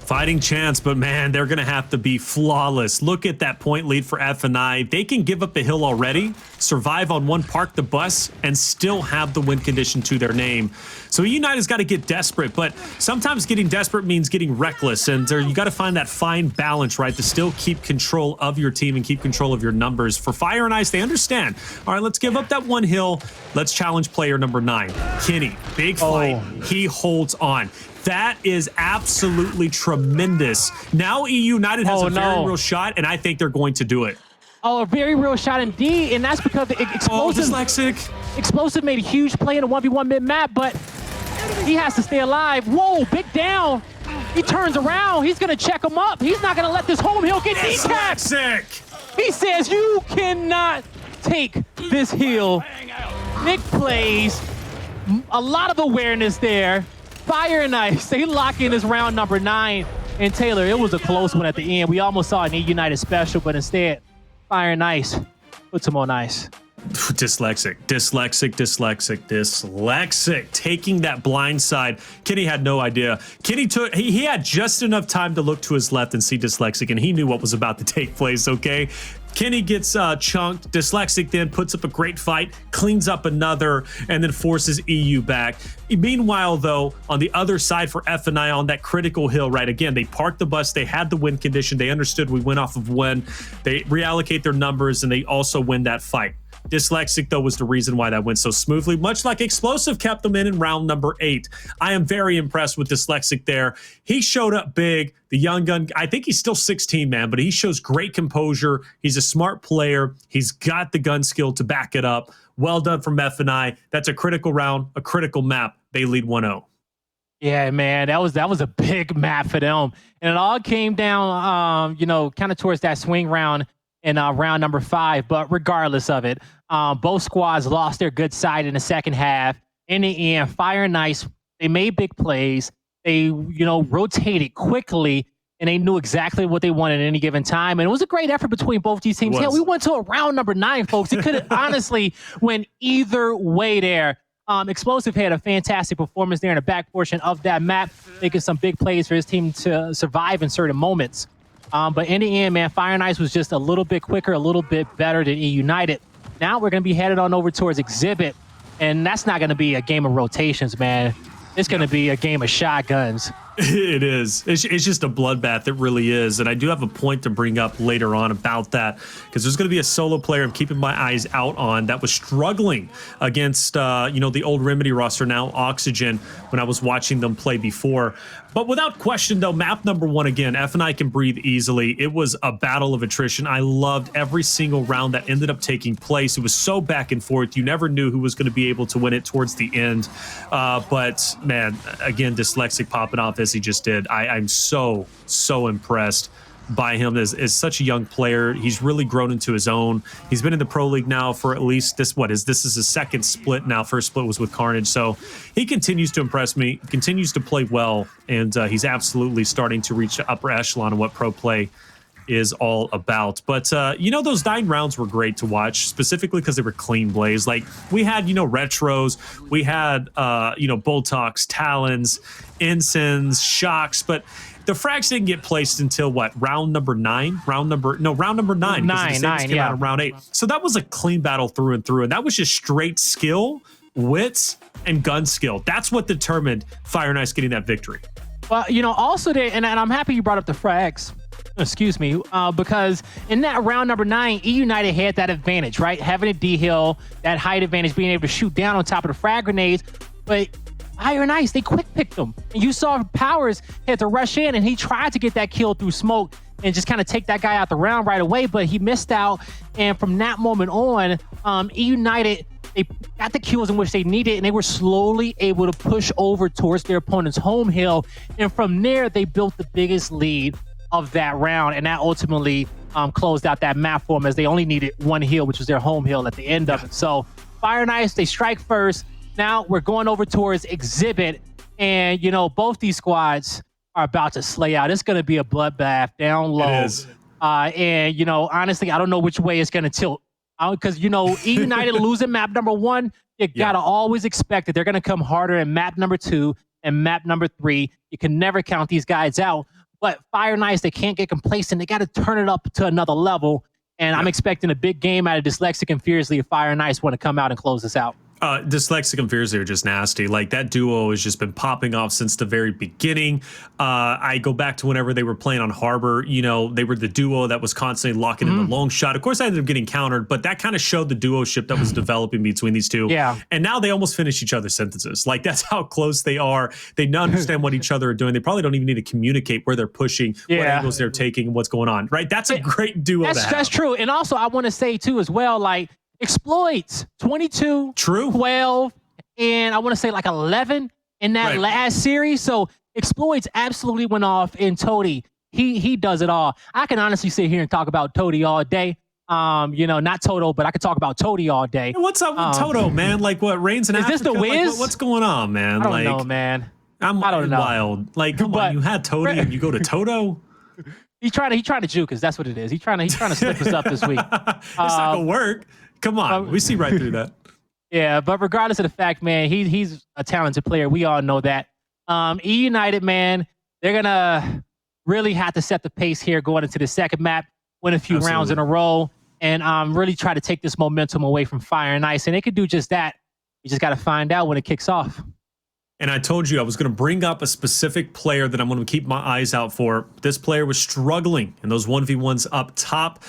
Fighting chance, but man, they're going to have to be flawless. Look at that point lead for FNI. They can give up the hill already, survive on one, park the bus, and still have the win condition to their name. So eUnited's got to get desperate, but sometimes getting desperate means getting reckless, and you got to find that fine balance, right, to still keep control of your team and keep control of your numbers. For Fire and Ice, they understand. All right, let's give up that one hill. Let's challenge player number 9, Kenny. Big fight. He holds on. That is absolutely tremendous. Now eUnited has a very real shot, and I think they're going to do it. Oh, a very real shot indeed, and that's because the Explosive made a huge play in a 1v1 mid-map, but he has to stay alive. Whoa, big down. He turns around. He's going to check him up. He's not going to let this home hill get decapped. He says, you cannot take this hill. Nick plays. A lot of awareness there. Fire and Ice, they lock in this round number 9. And Taylor, it was a close one at the end. We almost saw an eUnited special, but instead, Fire and Ice puts him on ice. Dyslexic, taking that blind side. Kenny had no idea. Kenny he had just enough time to look to his left and see Dyslexic, and he knew what was about to take place, okay? Kenny gets chunked. Dyslexic then puts up a great fight, cleans up another, and then forces EU back. Meanwhile, though, on the other side for FNI on that critical hill, right, again, they parked the bus. They had the win condition. They understood we went off of win. They reallocate their numbers, and they also win that fight. Dyslexic, though, was the reason why that went so smoothly, much like Explosive kept them in round number 8. I am very impressed with Dyslexic there. He showed up big. The young gun, I think he's still 16, man, but he shows great composure. He's a smart player. He's got the gun skill to back it up. Well done from FNI. That's a critical round, a critical map. They lead 1-0. Yeah, man, that was a big map for them. And it all came down, kind of towards that swing round in round number 5. But regardless of it, both squads lost their good side in the second half. In the end, Fire and Ice, they made big plays. They, rotated quickly, and they knew exactly what they wanted at any given time. And it was a great effort between both these teams. Yeah, we went to a round number 9, folks. It could have honestly went either way there. Explosive had a fantastic performance there in the back portion of that map, making some big plays for his team to survive in certain moments. But in the end, man, Fire and Ice was just a little bit quicker, a little bit better than eUnited. Now we're going to be headed on over towards Exhibit, and that's not going to be a game of rotations, man. It's going to be a game of shotguns. It is. It's just a bloodbath. It really is. And I do have a point to bring up later on about that, because there's going to be a solo player I'm keeping my eyes out on that was struggling against, the old Remedy roster, now Oxygen, when I was watching them play before. But without question, though, map number 1, again, FNI can breathe easily. It was a battle of attrition. I loved every single round that ended up taking place. It was so back and forth. You never knew who was going to be able to win it towards the end. But, man, again, Dyslexic popping off as he just did. I'm so impressed by him as such a young player. He's really grown into his own. He's been in the Pro League now for at least this is his second split now. First split was with Carnage. So he continues to impress me, continues to play well, and he's absolutely starting to reach the upper echelon of what pro play is all about. But those 9 rounds were great to watch, specifically because they were clean blaze. Like, we had retros, we had Boltox, Talons, Ensigns, Shocks, but the frags didn't get placed until round number 9. Round number 9. Came out in round 8. So that was a clean battle through and through, and that was just straight skill, wits, and gun skill. That's what determined Fire and Ice getting that victory. But also there, and I'm happy you brought up the frags. Excuse me, because in that round number 9, eUnited had that advantage, right? Having a D hill, that height advantage, being able to shoot down on top of the frag grenades. But Fire and Ice, they quick picked them. And you saw Powers had to rush in, and he tried to get that kill through smoke and just kind of take that guy out the round right away, but he missed out. And from that moment on, eUnited, they got the kills in which they needed, and they were slowly able to push over towards their opponent's home hill. And from there, they built the biggest lead of that round, and that ultimately closed out that map for them, as they only needed one hill, which was their home hill at the end of it. So Fire and Ice, they strike first. Now we're going over towards Exhibit, and both these squads are about to slay out. It's going to be a bloodbath down low. It is. And honestly, I don't know which way it's going to tilt, because eUnited losing map number 1, you gotta always expect that they're going to come harder in map number 2 and map number 3. You can never count these guys out. But Fire and Ice, they can't get complacent. They got to turn it up to another level. And I'm expecting a big game out of Dyslexic and Fiercely if Fire and Ice want to come out and close this out. Dyslexic and Fiercely are just nasty. Like, that duo has just been popping off since the very beginning. I go back to whenever they were playing on Harbor. They were the duo that was constantly locking in the long shot. Of course, I ended up getting countered, but that kind of showed the duo-ship that was developing between these two. Yeah. And now they almost finish each other's sentences. Like, that's how close they are. They understand what each other are doing. They probably don't even need to communicate where they're pushing, what angles they're taking, and what's going on. Right? That's a great duo. That's true. And also, I want to say too as well, like, exploits 22, 12, and I want to say like 11 in that last series. So exploits absolutely went off in Toady. He does it all. I can honestly sit here and talk about Toady all day. Not Toto, but I could talk about Toady all day. What's up with Toto, man? Like, what, Reigns in Africa? Is this the Wiz? Like, what's going on, man? I don't know, man. I don't know. Wild. Like, come on, you had Toady and you go to Toto? He's trying to juke us. That's what it is. He's trying to slip us up this week. It's not gonna work. Come on, we see right through that. Yeah, but regardless of the fact, man, he's a talented player. We all know that. eUnited, man, they're gonna really have to set the pace here going into the second map, win a few rounds in a row, and really try to take this momentum away from Fire and Ice. And they could do just that. You just got to find out when it kicks off. And I told you I was going to bring up a specific player that I'm going to keep my eyes out for. This player was struggling in those 1v1s up top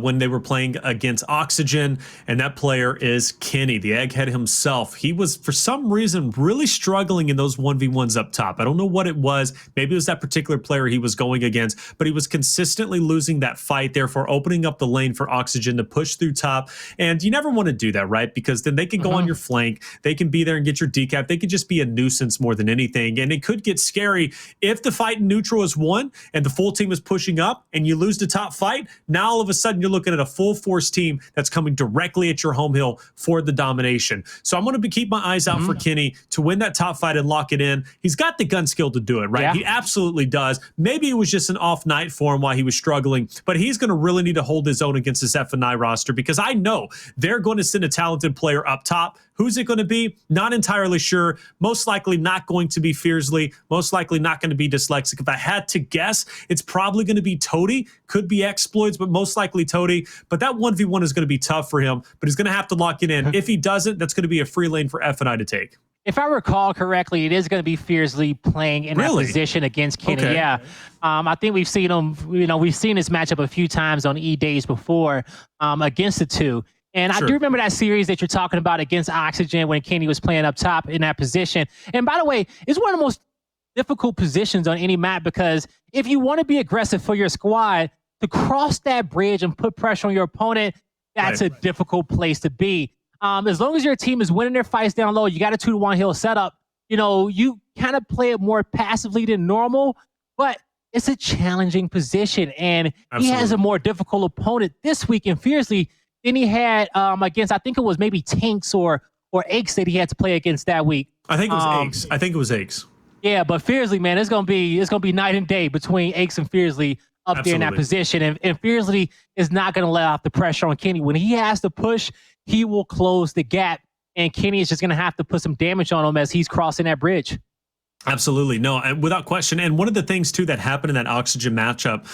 when they were playing against Oxygen. And that player is Kenny, the egghead himself. He was, for some reason, really struggling in those 1v1s up top. I don't know what it was. Maybe it was that particular player he was going against, but he was consistently losing that fight, therefore opening up the lane for Oxygen to push through top. And you never want to do that, right? Because then they can go on your flank. They can be there and get your decap. They could just be a nuisance more than anything, and it could get scary if the fight in neutral is won and the full team is pushing up and you lose the top fight. Now all of a sudden you're looking at a full force team that's coming directly at your home hill for the domination. So I'm going to keep my eyes out for Kenny to win that top fight and lock it in. He's got the gun skill to do it, right? He absolutely does. Maybe it was just an off night for him while he was struggling, but he's going to really need to hold his own against this F&I roster, because I know they're going to send a talented player up top. Who's it going to be? Not entirely sure. Most likely not going to be Fiercely. Most likely not going to be Dyslexic. If I had to guess, it's probably going to be Toady. Could be Exploits, but most likely Toady. But that 1v1 is going to be tough for him, but he's going to have to lock it in. If he doesn't, that's going to be a free lane for F&I to take. If I recall correctly, it is going to be Fiercely playing in that position against Kenny. Okay. Yeah. I think we've seen him, we've seen this matchup a few times on E-Days before against the two. And I do remember that series that you're talking about against Oxygen when Kenny was playing up top in that position. And by the way, it's one of the most difficult positions on any map, because if you want to be aggressive for your squad, to cross that bridge and put pressure on your opponent, that's a difficult place to be. As long as your team is winning their fights down low, you got a 2-to-1 hill setup, you kind of play it more passively than normal, but it's a challenging position. And he has a more difficult opponent this week in Fiercely than he had against, I think it was maybe Tanks or Aches that he had to play against that week. I think it was Aches. Yeah, but Fiercely, man, it's gonna be night and day between Aches and Fiercely up there in that position. And Fiercely is not gonna let off the pressure on Kenny. When he has to push, he will close the gap, and Kenny is just gonna have to put some damage on him as he's crossing that bridge. Absolutely. No, and without question. And one of the things, too, that happened in that Oxygen matchup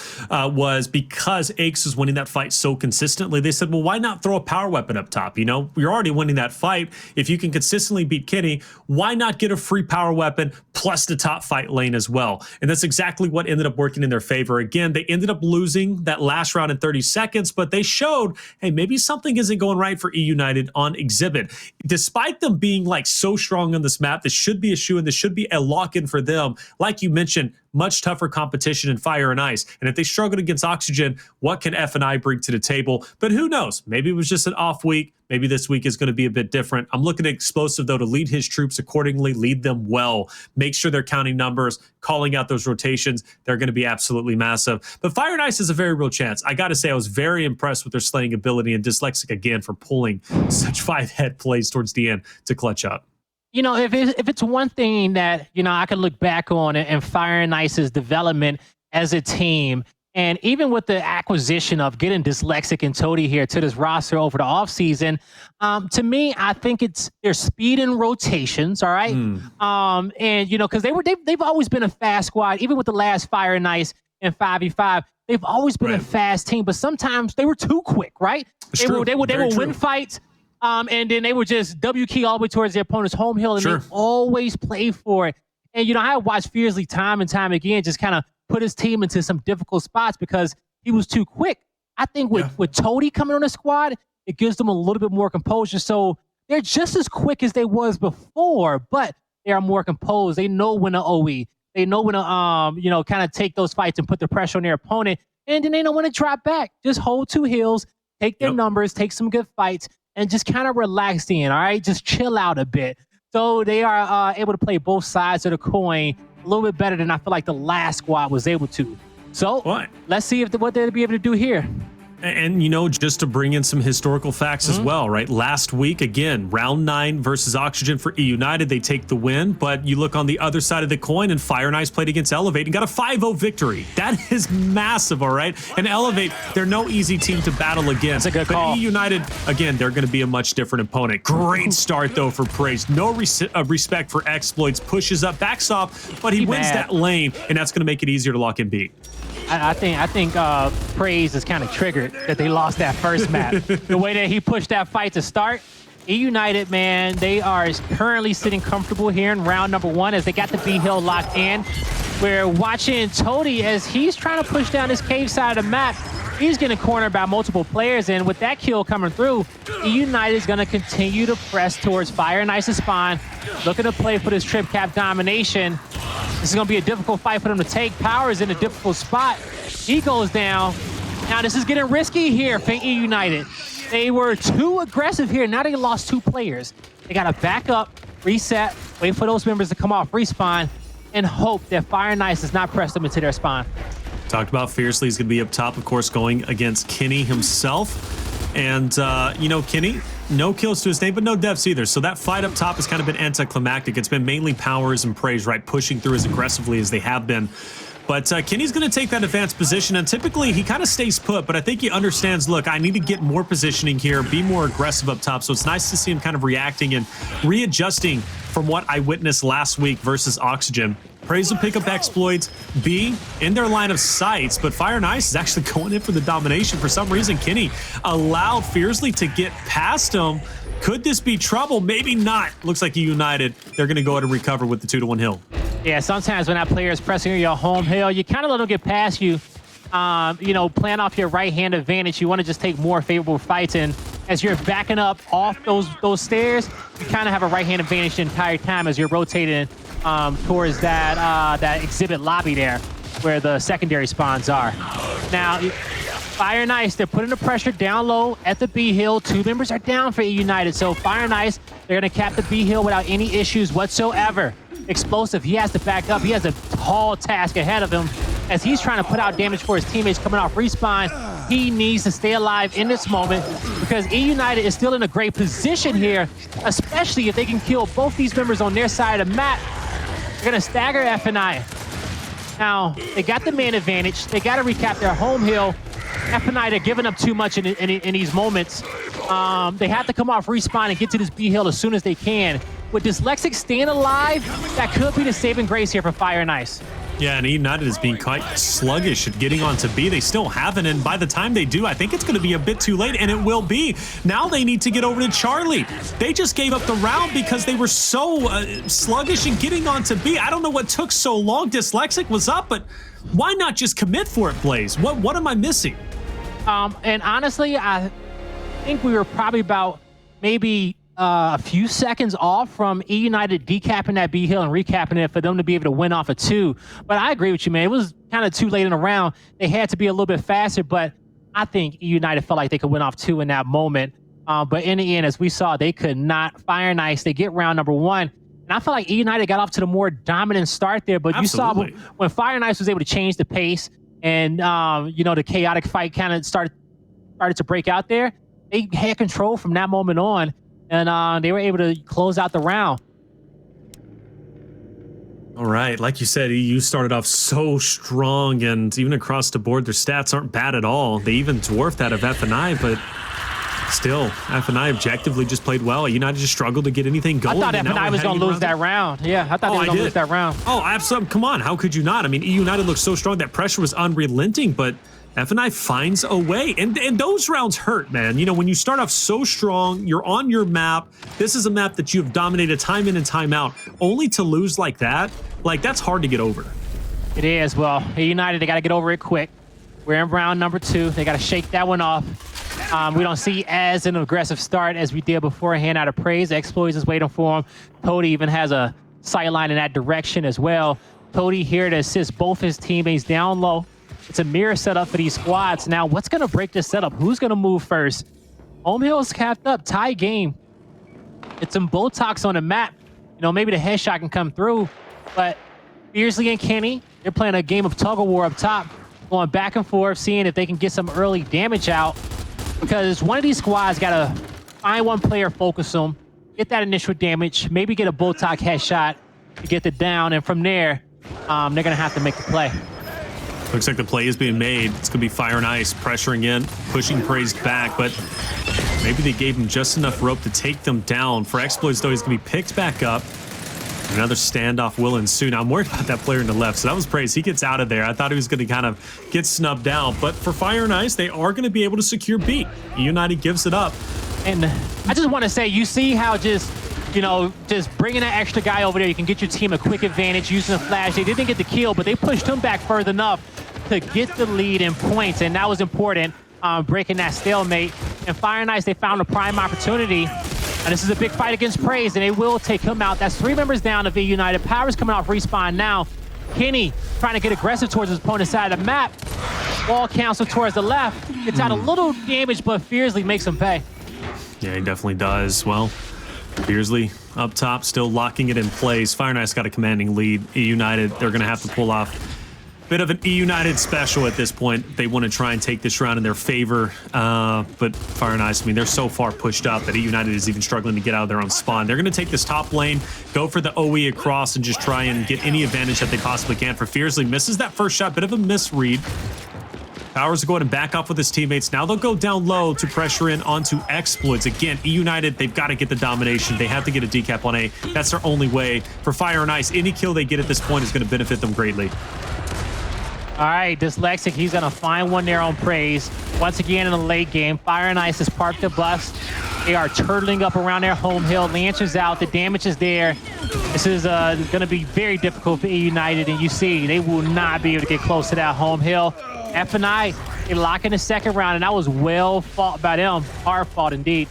was because Aches was winning that fight so consistently, they said, well, why not throw a power weapon up top? You know, you're already winning that fight. If you can consistently beat Kenny, why not get a free power weapon plus the top fight lane as well? And that's exactly what ended up working in their favor. Again, they ended up losing that last round in 30 seconds, but they showed, hey, maybe something isn't going right for eUnited on Exhibit. Despite them being like so strong on this map, this should be a shoe and this should be a lock-in for them. Like you mentioned, much tougher competition in Fire and Ice. And if they struggled against Oxygen, what can F&I bring to the table? But who knows? Maybe it was just an off week. Maybe this week is going to be a bit different. I'm looking at Explosive, though, to lead his troops accordingly, lead them well, make sure they're counting numbers, calling out those rotations. They're going to be absolutely massive. But Fire and Ice is a very real chance. I got to say, I was very impressed with their slaying ability, and Dyslexic again for pulling such 5-head plays towards the end to clutch up. You know, if it's one thing that, you know, I can look back on and Fire and Ice's development as a team, and even with the acquisition of getting Dyslexic and Toady here to this roster over the offseason, to me, I think it's their speed and rotations, all right? And, you know, because they've always been a fast squad, even with the last Fire and Ice and 5v5, they've always been a fast team, but sometimes they were too quick, right? They would win fights. And then they would just W key all the way towards their opponent's home hill, and they always play for it. And, you know, I watched Fiercely time and time again just kind of put his team into some difficult spots because he was too quick. I think with Toady coming on the squad, it gives them a little bit more composure. So they're just as quick as they was before, but they are more composed. They know when to OE. They know when to, you know, kind of take those fights and put the pressure on their opponent. And then they know when to drop back. Just hold two hills, take their numbers, take some good fights, and just kind of relax in, all right? Just chill out a bit. So they are able to play both sides of the coin a little bit better than I feel like the last squad was able to. So let's see what they'll be able to do here. And, you know, just to bring in some historical facts as well, right? Last week, again, round 9 versus Oxygen for eUnited, they take the win. But you look on the other side of the coin, and Fire and Ice played against Elevate and got a 5-0 victory. That is massive, all right? And Elevate, they're no easy team to battle against. That's a good call. But eUnited, again, they're going to be a much different opponent. Great start, though, for Praise. No respect for exploits. Pushes up, backs off, but he wins that lane, and that's going to make it easier to lock and beat. I think Praise is kind of triggered that they lost that first map. The way that he pushed that fight to start, eUnited, man, they are currently sitting comfortable here in round number 1 as they got the B hill locked in. We're watching Toady as he's trying to push down this cave side of the map. He's getting cornered by multiple players, and with that kill coming through, eUnited is going to continue to press towards Fire and Ice's spawn, looking to play for this trip cap domination. This is going to be a difficult fight for them to take. Power is in a difficult spot. He goes down. Now, this is getting risky here for eUnited. They were too aggressive here. Now they lost 2 players. They got to back up, reset, wait for those members to come off respawn, and hope that Fire and Ice does not press them into their spawn. Talked about Fiercely. He's going to be up top, of course, going against Kenny himself. And, you know, Kenny, no kills to his name, but no deaths either. So that fight up top has kind of been anticlimactic. It's been mainly Powers and Praise, right, pushing through as aggressively as they have been. But Kenny's going to take that advanced position, and typically he kind of stays put, but I think he understands, look, I need to get more positioning here, be more aggressive up top. So it's nice to see him kind of reacting and readjusting from what I witnessed last week versus Oxygen. Praise will pick up exploits, B in their line of sights, but Fire and Ice is actually going in for the domination. For some reason, Kenny allowed Fiercely to get past him. Could this be trouble? Maybe not. Looks like eUnited, they're going to go ahead and recover with the 2-1 hill. Yeah, sometimes when that player is pressing your home hill, you kind of let them get past you. You know, playing off your right-hand advantage, you want to just take more favorable fights. And as you're backing up off those stairs, you kind of have a right-hand advantage the entire time as you're rotating towards that exhibit lobby there where the secondary spawns are. Now, Fire and Ice, they're putting the pressure down low at the B hill. 2 members are down for eUnited. So Fire and Ice, they're going to cap the B hill without any issues whatsoever. Explosive, he has to back up. He has a tall task ahead of him as he's trying to put out damage for his teammates coming off respawn. He needs to stay alive in this moment because eUnited is still in a great position here, especially if they can kill both these members on their side of the map. They're going to stagger F&I. Now, they got the man advantage. They got to recap their home hill. F&I, they're giving up too much in these moments. They have to come off respawn and get to this B hill as soon as they can. with Dyslexic staying alive, that could be the saving grace here for Fire and Ice. Yeah, and eUnited is being quite sluggish at getting onto B. They still haven't, and by the time they do, I think it's going to be a bit too late, and it will be. Now they need to get over to Charlie. They just gave up the round because they were so sluggish in getting onto B. I don't know what took so long. Dyslexic was up, but why not just commit for it, Blaze? What am I missing? And honestly, I think we were probably about maybe a few seconds off from eUnited decapping that B hill and recapping it for them to be able to win off of 2. But I agree with you, man. It was kind of too late in the round. They had to be a little bit faster, but I think eUnited felt like they could win off 2 in that moment. But in the end, as we saw, they could not. Fire and Ice, they get round number 1. And I feel like eUnited got off to the more dominant start there, but Absolutely. You saw when Fire and Ice was able to change the pace and, the chaotic fight kind of started to break out there, they had control from that moment on. And they were able to close out the round. All right, like you said, EU started off so strong, and even across the board, their stats aren't bad at all. They even dwarfed that of F&I, but still, F&I objectively just played well. United just struggled to get anything going. I thought F&I was going to lose that round. Yeah, I thought they were going to lose that round. Oh, absolutely. Come on, how could you not? I mean, eUnited looked so strong. That pressure was unrelenting, but F&I finds a way, and those rounds hurt, man. You know, when you start off so strong, you're on your map. This is a map that you've dominated time in and time out, only to lose like that. Like, that's hard to get over. It is. Well, eUnited, they got to get over it quick. We're in round number 2. They got to shake that one off. We don't see as an aggressive start as we did beforehand out of Praise. Exploits is waiting for him. Cody even has a sight line in that direction as well. Cody here to assist both his teammates down low. It's a mirror setup for these squads. Now, what's going to break this setup? Who's going to move first? Home Hill's capped up, tie game. It's some Botox on the map. You know, maybe the headshot can come through, but Beersley and Kenny, they're playing a game of tug of war up top, going back and forth, seeing if they can get some early damage out, because one of these squads got to find one player, focus them, get that initial damage, maybe get a Botox headshot to get the down, and from there, they're going to have to make the play. Looks like the play is being made. It's going to be Fire and Ice pressuring in, pushing Praise back, but maybe they gave him just enough rope to take them down. For Exploits, though, he's going to be picked back up. Another standoff will ensue. Now, I'm worried about that player in the left, so that was Praise. He gets out of there. I thought he was going to kind of get snubbed out, but for Fire and Ice, they are going to be able to secure B. United gives it up. And I just want to say, you see how just bringing that extra guy over there, you can get your team a quick advantage using a flash. They didn't get the kill, but they pushed him back further enough to get the lead in points, and that was important, breaking that stalemate. And Fire and Ice, they found a prime opportunity, and this is a big fight against Praise, and they will take him out. That's 3 members down of eUnited. Power's coming off respawn now. Kenny trying to get aggressive towards his opponent's side of the map. Wall cancel towards the left. Gets out a little damage, but Fiercely makes him pay. Yeah, he definitely does. Well, Beersley up top, still locking it in place. Fire and Ice got a commanding lead. eUnited, they're going to have to pull off a bit of an eUnited special at this point. They want to try and take this round in their favor. But Fire and Ice, I mean, they're so far pushed up that eUnited is even struggling to get out of their own spawn. They're going to take this top lane, go for the OE across, and just try and get any advantage that they possibly can. For Fiercely, misses that first shot, bit of a misread. Powers are going to back up with his teammates. Now they'll go down low to pressure in onto Exploits. Again, eUnited, they've got to get the domination. They have to get a decap on A. That's their only way. For Fire and Ice, any kill they get at this point is going to benefit them greatly. All right, Dyslexic, he's going to find one there on Praise. Once again in the late game, Fire and Ice has parked the bus. They are turtling up around their home hill. Lancer's out. The damage is there. This is going to be very difficult for eUnited, and you see they will not be able to get close to that home hill. F&I, they lock in the second round, and that was well fought by them. Hard fought indeed.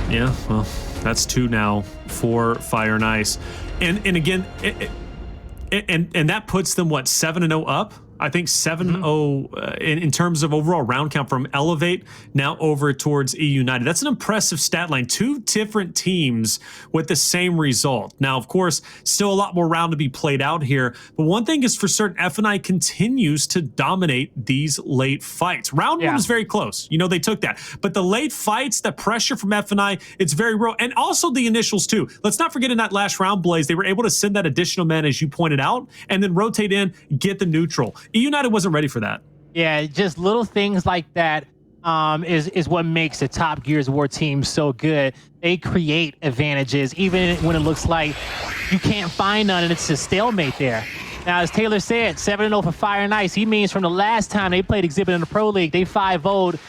Yeah, well, that's 2 now for Fire and Ice. And again, and that puts them, what, 7-0 up? I think 7-0 in terms of overall round count from Elevate now over towards eUnited. That's an impressive stat line. 2 different teams with the same result. Now, of course, still a lot more round to be played out here. But one thing is for certain, F&I continues to dominate these late fights. Round 1 was very close. You know, they took that. But the late fights, the pressure from F&I, it's very real. And also the initials, too. Let's not forget in that last round, Blaze, they were able to send that additional man, as you pointed out, and then rotate in, get the neutral. eUnited wasn't ready for that. Yeah, just little things like that is what makes the Top Gears War team so good. They create advantages, even when it looks like you can't find none and it's a stalemate there. Now, as Taylor said, 7-0 for Fire and Ice. He means from the last time they played Exhibit in the Pro League, they 5-0'd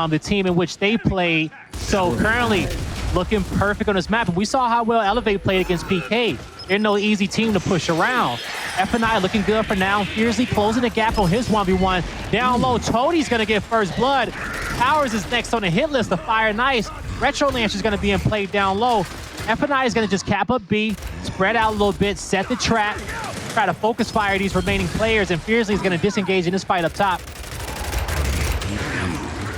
the team in which they played. So currently looking perfect on this map. And we saw how well Elevate played against PK. They're no easy team to push around. F&I looking good for now. Fiercely closing the gap on his 1v1. Down low, Toadie's going to get first blood. Powers is next on the hit list of Fire and Ice. Retro Lance is going to be in play down low. F&I is going to just cap up B, spread out a little bit, set the trap, try to focus fire these remaining players, and Fiercely is going to disengage in this fight up top.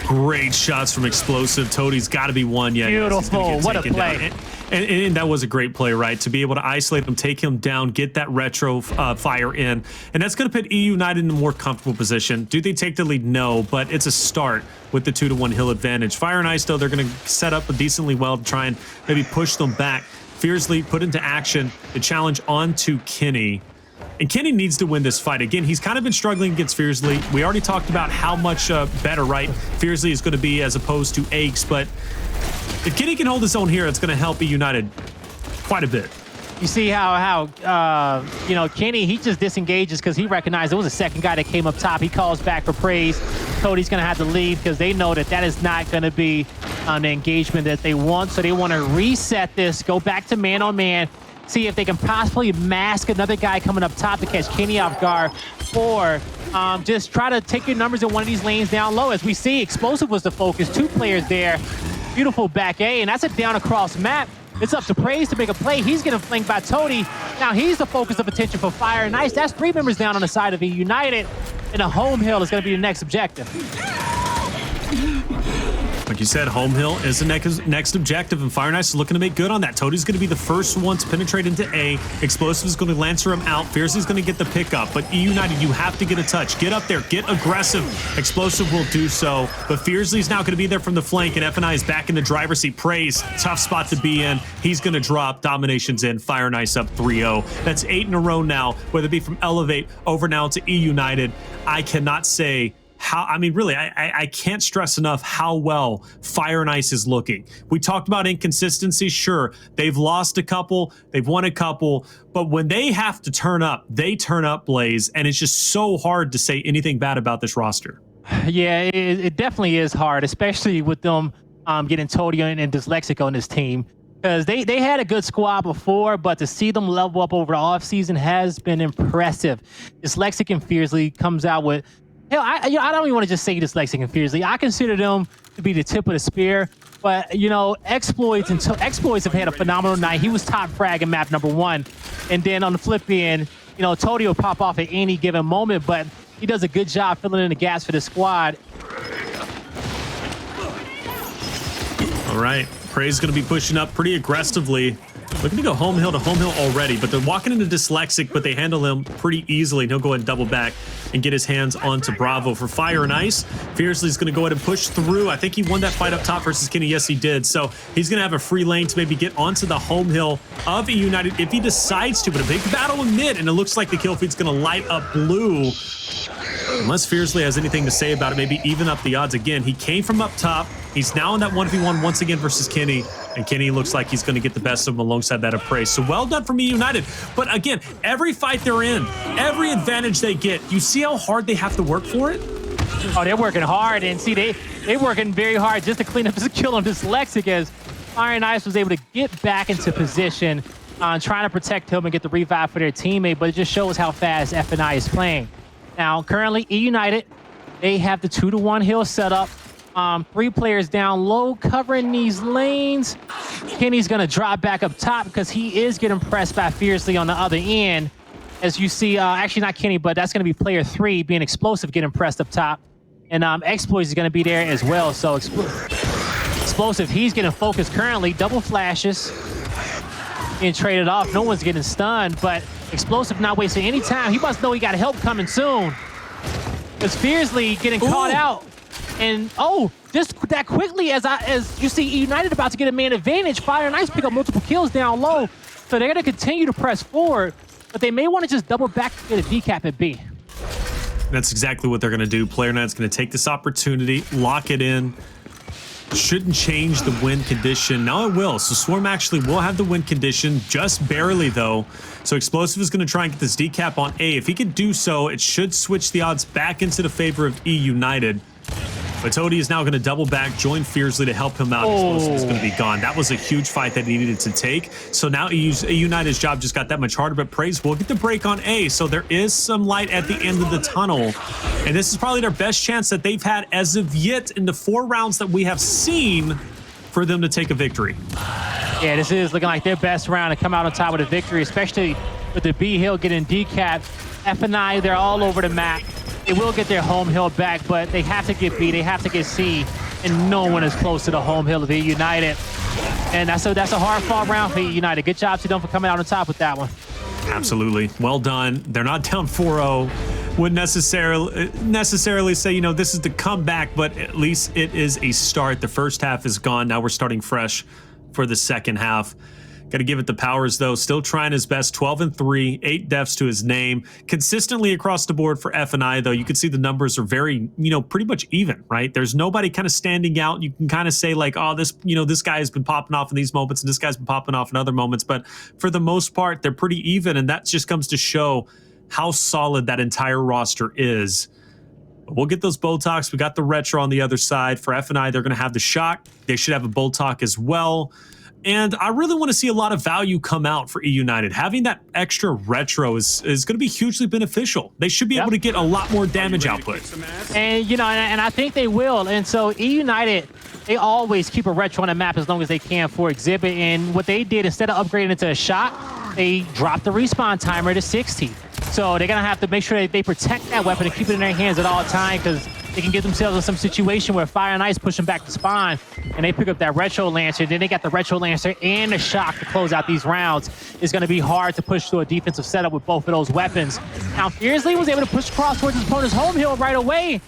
Great shots from Explosive. Toadie's got to be one. Yeah, beautiful. What a play. And that was a great play, right? To be able to isolate him, take him down, get that retro fire in. And that's going to put eUnited in a more comfortable position. Do they take the lead? No, but it's a start with the 2-1 hill advantage. Fire and Ice, though, they're going to set up decently well to try and maybe push them back. Fiercely put into action the challenge onto Kenny. And Kenny needs to win this fight. Again, he's kind of been struggling against Fiercely. We already talked about how much better, right, Fiercely is going to be as opposed to Aches. But if Kenny can hold his own here, it's going to help eUnited quite a bit. You see how you know, Kenny, he just disengages because he recognized there was a second guy that came up top. He calls back for praise. Cody's going to have to leave because they know that that is not going to be the engagement that they want. So they want to reset this, go back to man-on-man, see if they can possibly mask another guy coming up top to catch Kenny off guard, or just try to take your numbers in one of these lanes down low. As we see, Explosive was the focus. 2 players there. Beautiful back A, and that's a down across map. It's up to Praise to make a play. He's getting flanked by Toadie. Now he's the focus of attention for Fire and Ice. That's 3 members down on the side of eUnited, and a home hill is going to be the next objective. Like you said, home hill is the next objective, and Fire and Ice is looking to make good on that. Toadie's going to be the first one to penetrate into A. Explosive is going to Lancer him out. Fiercely's going to get the pickup, but eUnited, you have to get a touch. Get up there, get aggressive. Explosive will do so, but Fiercely's now going to be there from the flank, and F&I is back in the driver's seat. Praise, tough spot to be in. He's going to drop. Domination's in. Fire and Ice up 3-0. That's 8 in a row now, whether it be from Elevate over now to eUnited. I cannot say how, I mean, really, I can't stress enough how well Fire and Ice is looking. We talked about inconsistency. Sure, they've lost a couple, they've won a couple, but when they have to turn up, they turn up, Blaze, and it's just so hard to say anything bad about this roster. Yeah, it definitely is hard, especially with them getting Toadie and Dyslexic on this team. Because they had a good squad before, but to see them level up over the offseason has been impressive. Dyslexic and Fiercely comes out with, hell, I don't even want to just say Dyslexic and Fiercely. I consider them to be the tip of the spear. But, you know, Exploits have had a phenomenal night. He was top frag in map number 1. And then on the flip end, you know, Toadie will pop off at any given moment, but he does a good job filling in the gaps for the squad. All right. Praise is going to be pushing up pretty aggressively. Looking to go home hill to home hill already, but they're walking into Dyslexic, but they handle him pretty easily. And he'll go ahead and double back and get his hands onto Bravo for Fire and Ice. Fiercely is going to go ahead and push through. I think he won that fight up top versus Kenny. Yes, he did. So he's going to have a free lane to maybe get onto the home hill of eUnited if he decides to. But a big battle in mid, and it looks like the kill feed's going to light up blue. Unless Fiercely has anything to say about it, maybe even up the odds again. He came from up top. He's now in that 1v1 once again versus Kenny, and Kenny looks like he's going to get the best of him alongside that of Praise. So well done from eUnited. But again, every fight they're in, every advantage they get, you see how hard they have to work for it? Oh, they're working hard, and see, they're working very hard just to clean up this kill on Dyslexic, as Fire and Ice was able to get back into position, trying to protect him and get the revive for their teammate, but it just shows how fast F&I is playing. Now, currently, eUnited, they have the 2-1 hill set up. 3 players down low covering these lanes. Kenny's going to drop back up top because he is getting pressed by Fiercely on the other end. As you see, actually not Kenny, but that's going to be player 3 being Explosive getting pressed up top. And Exploits is going to be there as well. So Explosive, he's getting focused currently. Double flashes. Getting traded off. No one's getting stunned, but Explosive not wasting any time. He must know he got help coming soon. Because Fiercely getting caught out. And just that quickly as you see eUnited about to get a man advantage, Fire and Ice pick up multiple kills down low. So they're going to continue to press forward, but they may want to just double back to get a decap at B. That's exactly what they're going to do. Player 9's going to take this opportunity, lock it in. Shouldn't change the win condition. Now it will. So Swarm actually will have the win condition, just barely though. So Explosive is going to try and get this decap on A. If he can do so, it should switch the odds back into the favor of eUnited. But Toady is now going to double back, join Fiercely to help him out. Explosive is going to be gone. That was a huge fight that he needed to take. So now eUnited's job just got that much harder, but Praise will get the break on A. So there is some light at the end of the tunnel. And this is probably their best chance that they've had as of yet in the 4 rounds that we have seen for them to take a victory. Yeah, this is looking like their best round to come out on top with a victory, especially with the B hill getting decapped. F&I, they're all over the map. They will get their home hill back, but they have to get B, they have to get C, and no one is close to the home hill of eUnited. And that's a hard-fought round for eUnited. Good job to them for coming out on top with that one. Absolutely. Well done. They're not down 4-0. Wouldn't necessarily say, you know, this is the comeback, but at least it is a start. The first half is gone. Now we're starting fresh for the second half. Got to give it the powers, though. Still trying his best. 12-3, 8 deaths to his name. Consistently across the board for F&I, though. You can see the numbers are very, you know, pretty much even, right? There's nobody kind of standing out. You can kind of say like, oh, this, you know, this guy has been popping off in these moments and this guy's been popping off in other moments. But for the most part, they're pretty even. And that just comes to show how solid that entire roster is. We'll get those Botox. We got the Retro on the other side. For F&I, they're going to have the Shock. They should have a Botox as well. And I really want to see a lot of value come out for eUnited. Having that extra Retro is going to be hugely beneficial. They should be able to get a lot more damage output. And, you know, and I think they will. And so eUnited, they always keep a Retro on the map as long as they can for Exhibit. And what they did, instead of upgrading it to a Shot, they dropped the respawn timer to 60. So they're going to have to make sure that they protect that weapon and keep it in their hands at all times, because they can get themselves in some situation where Fire and Ice push them back to spawn, and they pick up that Retro Lancer. Then they got the Retro Lancer and the Shock to close out these rounds. It's going to be hard to push through a defensive setup with both of those weapons. Now, Fiercely was able to push across towards his opponent's home hill right away.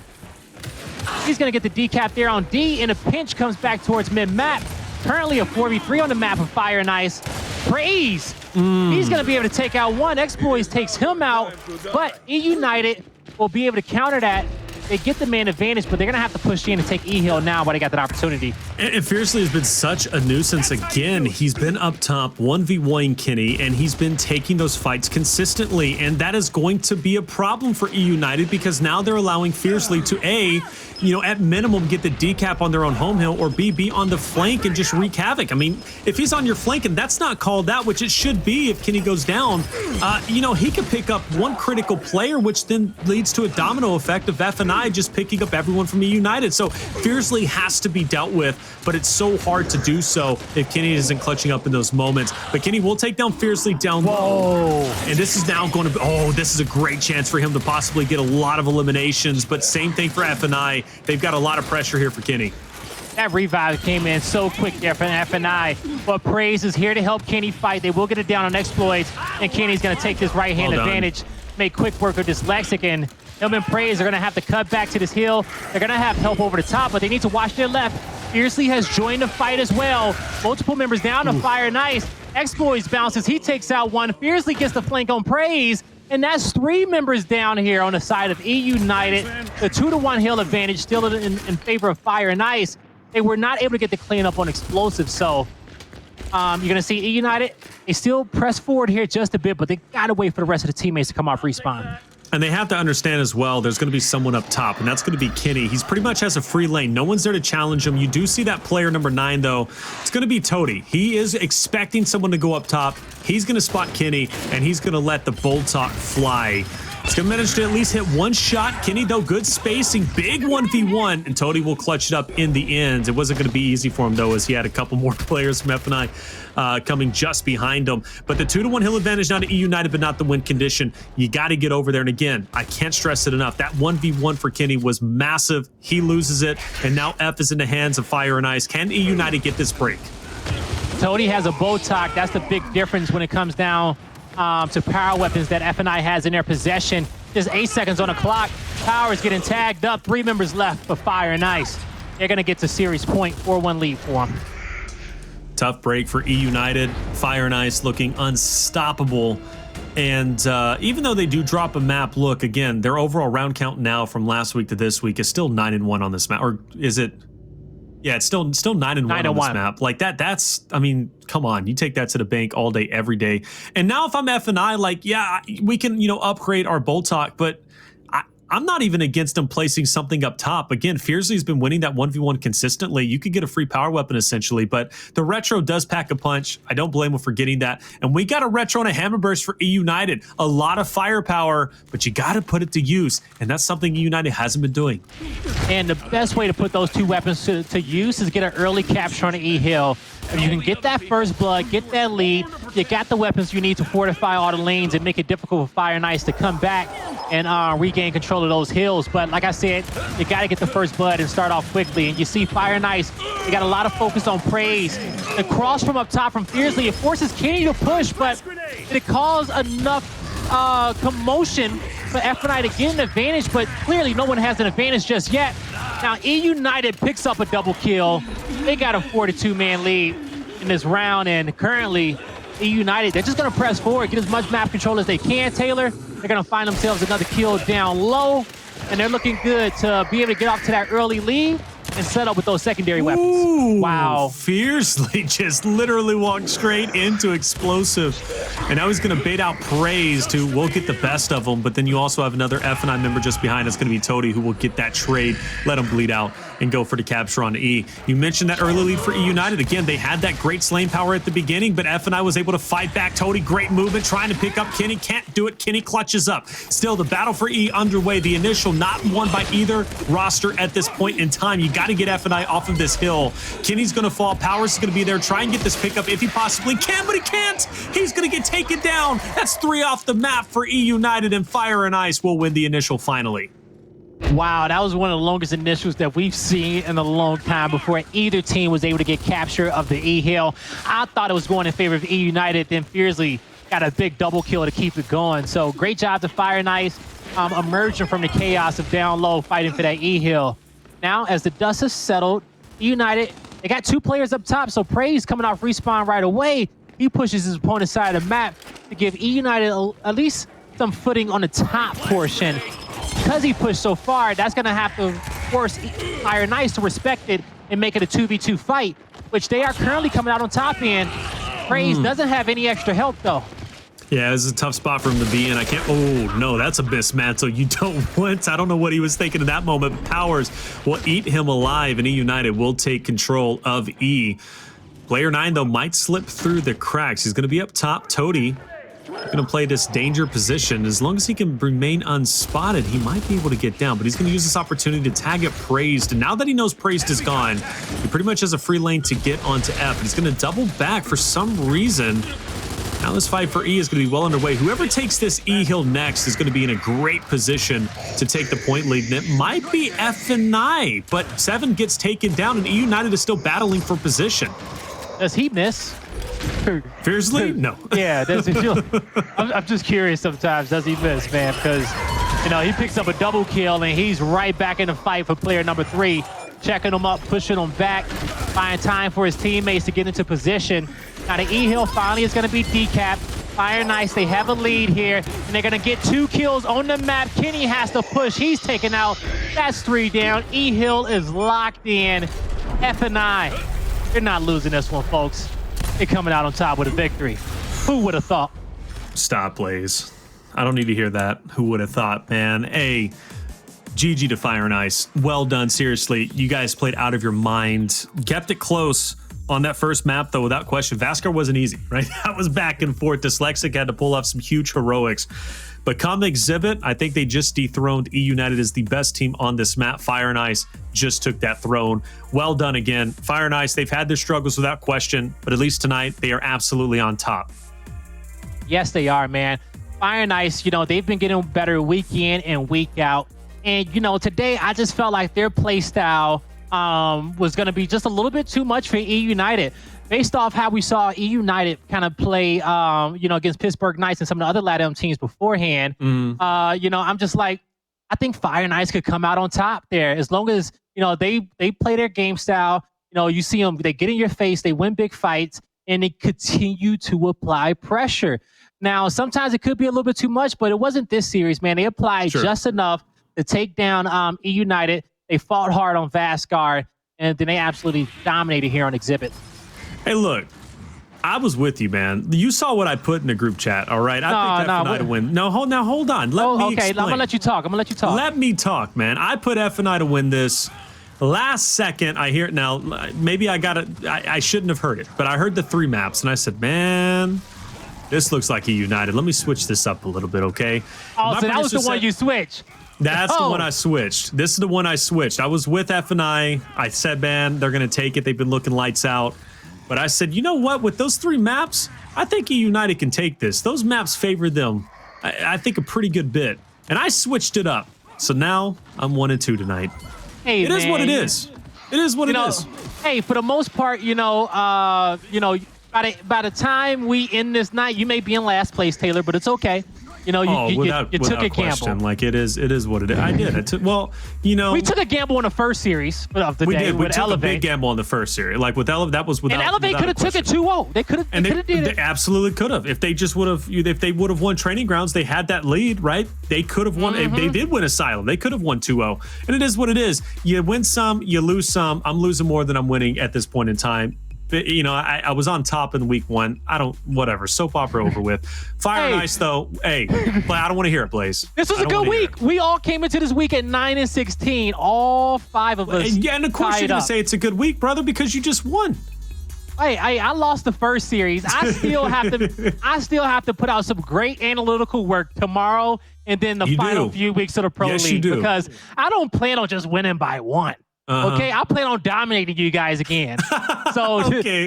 He's going to get the decap there on D, and a pinch comes back towards mid-map. Currently a 4v3 on the map of Fire and Ice. Praise! He's going to be able to take out one. Exploits takes him out, but eUnited will be able to counter that. They get the man advantage, but they're going to have to push in and take E-Hill now while they got that opportunity. And Fiercely has been such a nuisance again. He's been up top 1v1 Kenny, and he's been taking those fights consistently, and that is going to be a problem for eUnited because now they're allowing Fiercely to A, you know, at minimum get the decap on their own home hill, or B, be on the flank and just wreak havoc. I mean, if he's on your flank and that's not called out, which it should be if Kenny goes down, you know, he could pick up one critical player, which then leads to a domino effect of F&I just picking up everyone from eUnited. So Fiercely has to be dealt with, but it's so hard to do so if Kenny isn't clutching up in those moments. But Kenny will take down Fiercely down low. And this is now going to be, oh, this is a great chance for him to possibly get a lot of eliminations, but same thing for F&I. They've got a lot of pressure here for Kenny. That revive came in so quick there for F&I, but Praise is here to help Kenny fight. They will get it down on Exploits, and Kenny's going to take this right-hand advantage, make quick work of Dyslexic, and him and Praise are going to have to cut back to this hill. They're going to have help over the top, but they need to watch their left. Fiercely has joined the fight as well. Multiple members down to Fire and Ice. Exploits bounces. He takes out one. Fiercely gets the flank on Praise. And that's 3 members down here on the side of eUnited. The 2-to-1 hill advantage still in favor of Fire and Ice. They were not able to get the cleanup on Explosive. So you're going to see eUnited. They still press forward here just a bit, but they got to wait for the rest of the teammates to come off respawn. And they have to understand as well, there's going to be someone up top, and that's going to be Kenny. He's pretty much has a free lane. No one's there to challenge him. You do see that player number 9, though. It's going to be Toady. He is expecting someone to go up top. He's going to spot Kenny, and he's going to let the Bolt-Talk fly. He's going to manage to at least hit one shot. Kenny, though, good spacing. Big 1v1, and Toady will clutch it up in the end. It wasn't going to be easy for him, though, as he had a couple more players from F&I coming just behind him. But the 2-to-1 hill advantage, not to eUnited, but not the win condition. You got to get over there. And again, I can't stress it enough. That 1v1 for Kenny was massive. He loses it, and now F is in the hands of Fire and Ice. Can eUnited get this break? Toady has a Botox. That's the big difference when it comes down to power weapons that F&I has in their possession. Just 8 seconds on the clock. Power is getting tagged up. 3 members left for Fire and Ice. They're going to get to series point, 4-1 lead for them. Tough break for eUnited. Fire and Ice looking unstoppable And even though they do drop a map, look, again, their overall round count now from last week to this week is still 9-1 on this map. Or is it? Yeah, it's still 9-1 on this map. Like that's, I mean, come on, you take that to the bank all day, every day. And now if I'm F&I, like, yeah, we can, upgrade our Bull Talk, but I'm not even against them placing something up top. Again, Fiercely's been winning that 1v1 consistently. You could get a free power weapon, essentially, but the Retro does pack a punch. I don't blame him for getting that. And we got a Retro and a Hammer Burst for eUnited. A lot of firepower, but you got to put it to use, and that's something eUnited hasn't been doing. And the best way to put those two weapons to use is get an early capture on the E-Hill. If you can get that first blood, get that lead, you got the weapons you need to fortify all the lanes and make it difficult for Fire and Ice to come back and regain control of those hills. But like I said, you got to get the first blood and start off quickly. And you see Fire and Ice, they got a lot of focus on praise. The cross from up top from Fiercely, it forces Kenny to push, but it caused enough commotion for F&I to get an advantage, but clearly no one has an advantage just yet. Now, eUnited picks up a double kill. They got a 4-2-man lead in this round, and currently, eUnited, they're just going to press forward, get as much map control as they can, Taylor. They're going to find themselves another kill down low, and they're looking good to be able to get off to that early lead and set up with those secondary weapons. Ooh, wow. Fiercely just literally walked straight into explosive. And now he's going to bait out Praise to, we'll get the best of them, but then you also have another F&I member just behind. It's going to be Toady, who will get that trade, let him bleed out, and go for the capture on E. You mentioned that early lead for eUnited. Again, they had that great slaying power at the beginning, but F&I was able to fight back. Toady, great movement, trying to pick up Kenny. Can't do it. Kenny clutches up. Still, the battle for E underway. The initial not won by either roster at this point in time. You got to get F&I off of this hill. Kenny's going to fall. Powers is going to be there. Try and get this pickup if he possibly can, but he can't. He's going to get taken down. That's 3 off the map for eUnited, and Fire and Ice will win the initial finally. Wow, that was one of the longest initials that we've seen in a long time before either team was able to get capture of the E-Hill. I thought it was going in favor of eUnited, then Fiercely got a big double kill to keep it going. So great job to Fire and Ice, emerging from the chaos of down low, fighting for that E-Hill. Now, as the dust has settled, eUnited, they got 2 players up top, so Praise coming off respawn right away. He pushes his opponent's side of the map to give eUnited at least some footing on the top portion. Because he pushed so far, that's going to have to force Fire and Ice to respect it and make it a 2v2 fight, which they are currently coming out on top in. Praise doesn't have any extra help, though. Yeah, this is a tough spot for him to be in. I can't. Oh, no, that's a mismantle. You don't want. I don't know what he was thinking in that moment, but Powers will eat him alive, and eUnited will take control of E. Player 9, though, might slip through the cracks. He's going to be up top. Toady going to play this danger position. As long as he can remain unspotted, he might be able to get down, but he's going to use this opportunity to tag at Praised. And now that he knows Praised is gone, he pretty much has a free lane to get onto F. He's going to double back for some reason. Now this fight for E is going to be well underway. Whoever takes this E-Hill next is going to be in a great position to take the point lead. And it might be F&I, but 7 gets taken down, and eUnited is still battling for position. Does he miss? Fiercely? No. Yeah, I'm just curious sometimes, does he miss, man? Because, he picks up a double kill, and he's right back in the fight for player number 3, checking him up, pushing him back, buying time for his teammates to get into position. Now the E-Hill finally is going to be decapped. Fire and Ice, they have a lead here, and they're going to get 2 kills on the map. Kenny has to push. He's taken out. That's 3 down. E-Hill is locked in. F&I, they're not losing this one, folks. They're coming out on top with a victory. Who would have thought? Stop, Blaze. I don't need to hear that. Who would have thought, man? GG to Fire and Ice. Well done, seriously. You guys played out of your mind. Kept it close on that first map, though, without question. Vasgar wasn't easy, right? That was back and forth. Dyslexic had to pull off some huge heroics. But come Exhibit, I think they just dethroned eUnited as the best team on this map. Fire and Ice just took that throne. Well done again. Fire and Ice, they've had their struggles without question, but at least tonight, they are absolutely on top. Yes, they are, man. Fire and Ice, they've been getting better week in and week out. And, today I just felt like their play style was going to be just a little bit too much for eUnited. Based off how we saw eUnited kind of play, against Pittsburgh Knights and some of the other LATAM teams beforehand, I'm just like, I think Fire and Ice could come out on top there as long as, they play their game style. You see them, they get in your face, they win big fights. and they continue to apply pressure. Now, sometimes it could be a little bit too much, but it wasn't this series, man. They applied just enough to take down eUnited. They fought hard on Vasgar, and then they absolutely dominated here on Exhibit. Hey, look, I was with you, man. You saw what I put in the group chat, all right? I picked F&I to win. No, hold on. Let me explain. I'm going to let you talk. Let me talk, man. I put F&I to win this. Last second, I hear it now. Maybe I got it. I shouldn't have heard it, but I heard the 3 maps, and I said, man, this looks like eUnited. Let me switch this up a little bit, okay? Oh, so that was the one you switched. That's the one I switched. This is the one I switched. I was with F&I. I said, man, they're going to take it. They've been looking lights out. But I said, you know what? With those 3 maps, I think eUnited can take this. Those maps favor them, I think, a pretty good bit. And I switched it up. So now I'm 1-2 tonight. Hey, it is what it is. It is what it is. Hey, for the most part, by the time we end this night, you may be in last place, Taylor, but it's okay. You took a gamble. Like it is what it is. I did. We took a gamble in the first series of the day. We took a big gamble in the first series. Like with Elevate, that was without. And Elevate could have took it 2-0. They could have. They absolutely could have. If they just would have. If they would have won Training Grounds, they had that lead, right? They could have won. If they did win Asylum, they could have won 2-0. And it is what it is. You win some, you lose some. I'm losing more than I'm winning at this point in time. But, I was on top in week 1. Whatever. Soap opera over with. Fire and Ice, though. Hey, I don't want to hear it, Blaze. This was a good week. We all came into this week at 9-16. All 5 of us. Yeah, and of course you're going to say it's a good week, brother, because you just won. Hey, I lost the first series. I still have to put out some great analytical work tomorrow and then the final few weeks of the Pro League. Because I don't plan on just winning by 1. Okay, I plan on dominating you guys again. So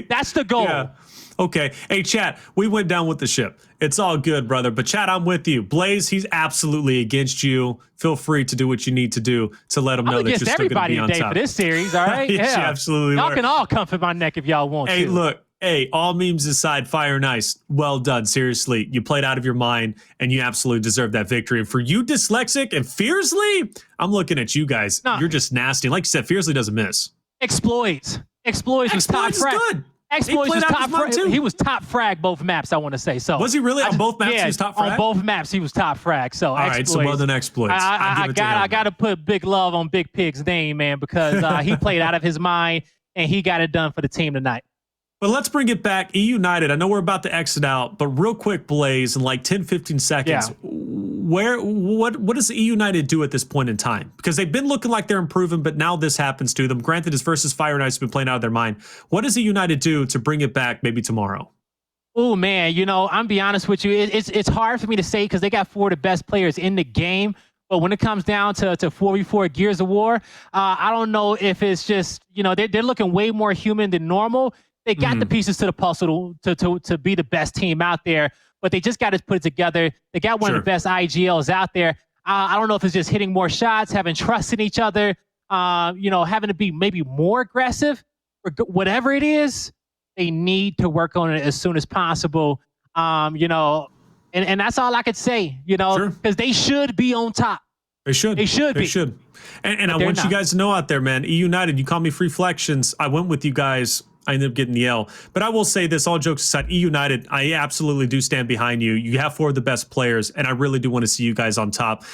that's the goal. Yeah. Okay. Hey, chat, we went down with the ship. It's all good, brother. But chat, I'm with you. Blaze, he's absolutely against you. Feel free to do what you need to do to let him know that you're still going to be on top. For this series, all right? Yes, you absolutely Y'all can all comfort my neck if y'all want to. Hey, look. Hey, all memes aside, Fire and Ice, well done. Seriously, you played out of your mind, and you absolutely deserve that victory. And for you, Dyslexic and Fiercely, I'm looking at you guys. You're just nasty. Like you said, Fiercely doesn't miss. Exploits was top frag. Good. Exploits was top frag. He was top frag both maps, I want to say. So was he really on both maps? Yeah, he was top frag? On both maps, he was top frag. So all right, so well done, Exploits. I got to put big love on Big Pig's name, man, because he played out of his mind, and he got it done for the team tonight. But let's bring it back. eUnited, I know we're about to exit out, but real quick, Blaze, in like 10, 15 seconds, what does eUnited do at this point in time? Because they've been looking like they're improving, but now this happens to them. Granted, it's versus Fire and Ice have been playing out of their mind. What does eUnited do to bring it back maybe tomorrow? Oh, man, I'm be honest with you. It's hard for me to say because they got 4 of the best players in the game. But when it comes down to 4v4 Gears of War, I don't know if it's just, they're looking way more human than normal. They got the pieces to the puzzle to be the best team out there, but they just got to put it together. They got one of the best IGLs out there. I don't know if it's just hitting more shots, having trust in each other, having to be maybe more aggressive. Or whatever it is, they need to work on it as soon as possible. And that's all I could say, because they should be on top. They should. They should be. They should. And I want you guys to know out there, man, eUnited, you call me Free Flexions. I went with you guys. I ended up getting the L. But I will say this, all jokes aside, eUnited, I absolutely do stand behind you. You have 4 of the best players, and I really do want to see you guys on top.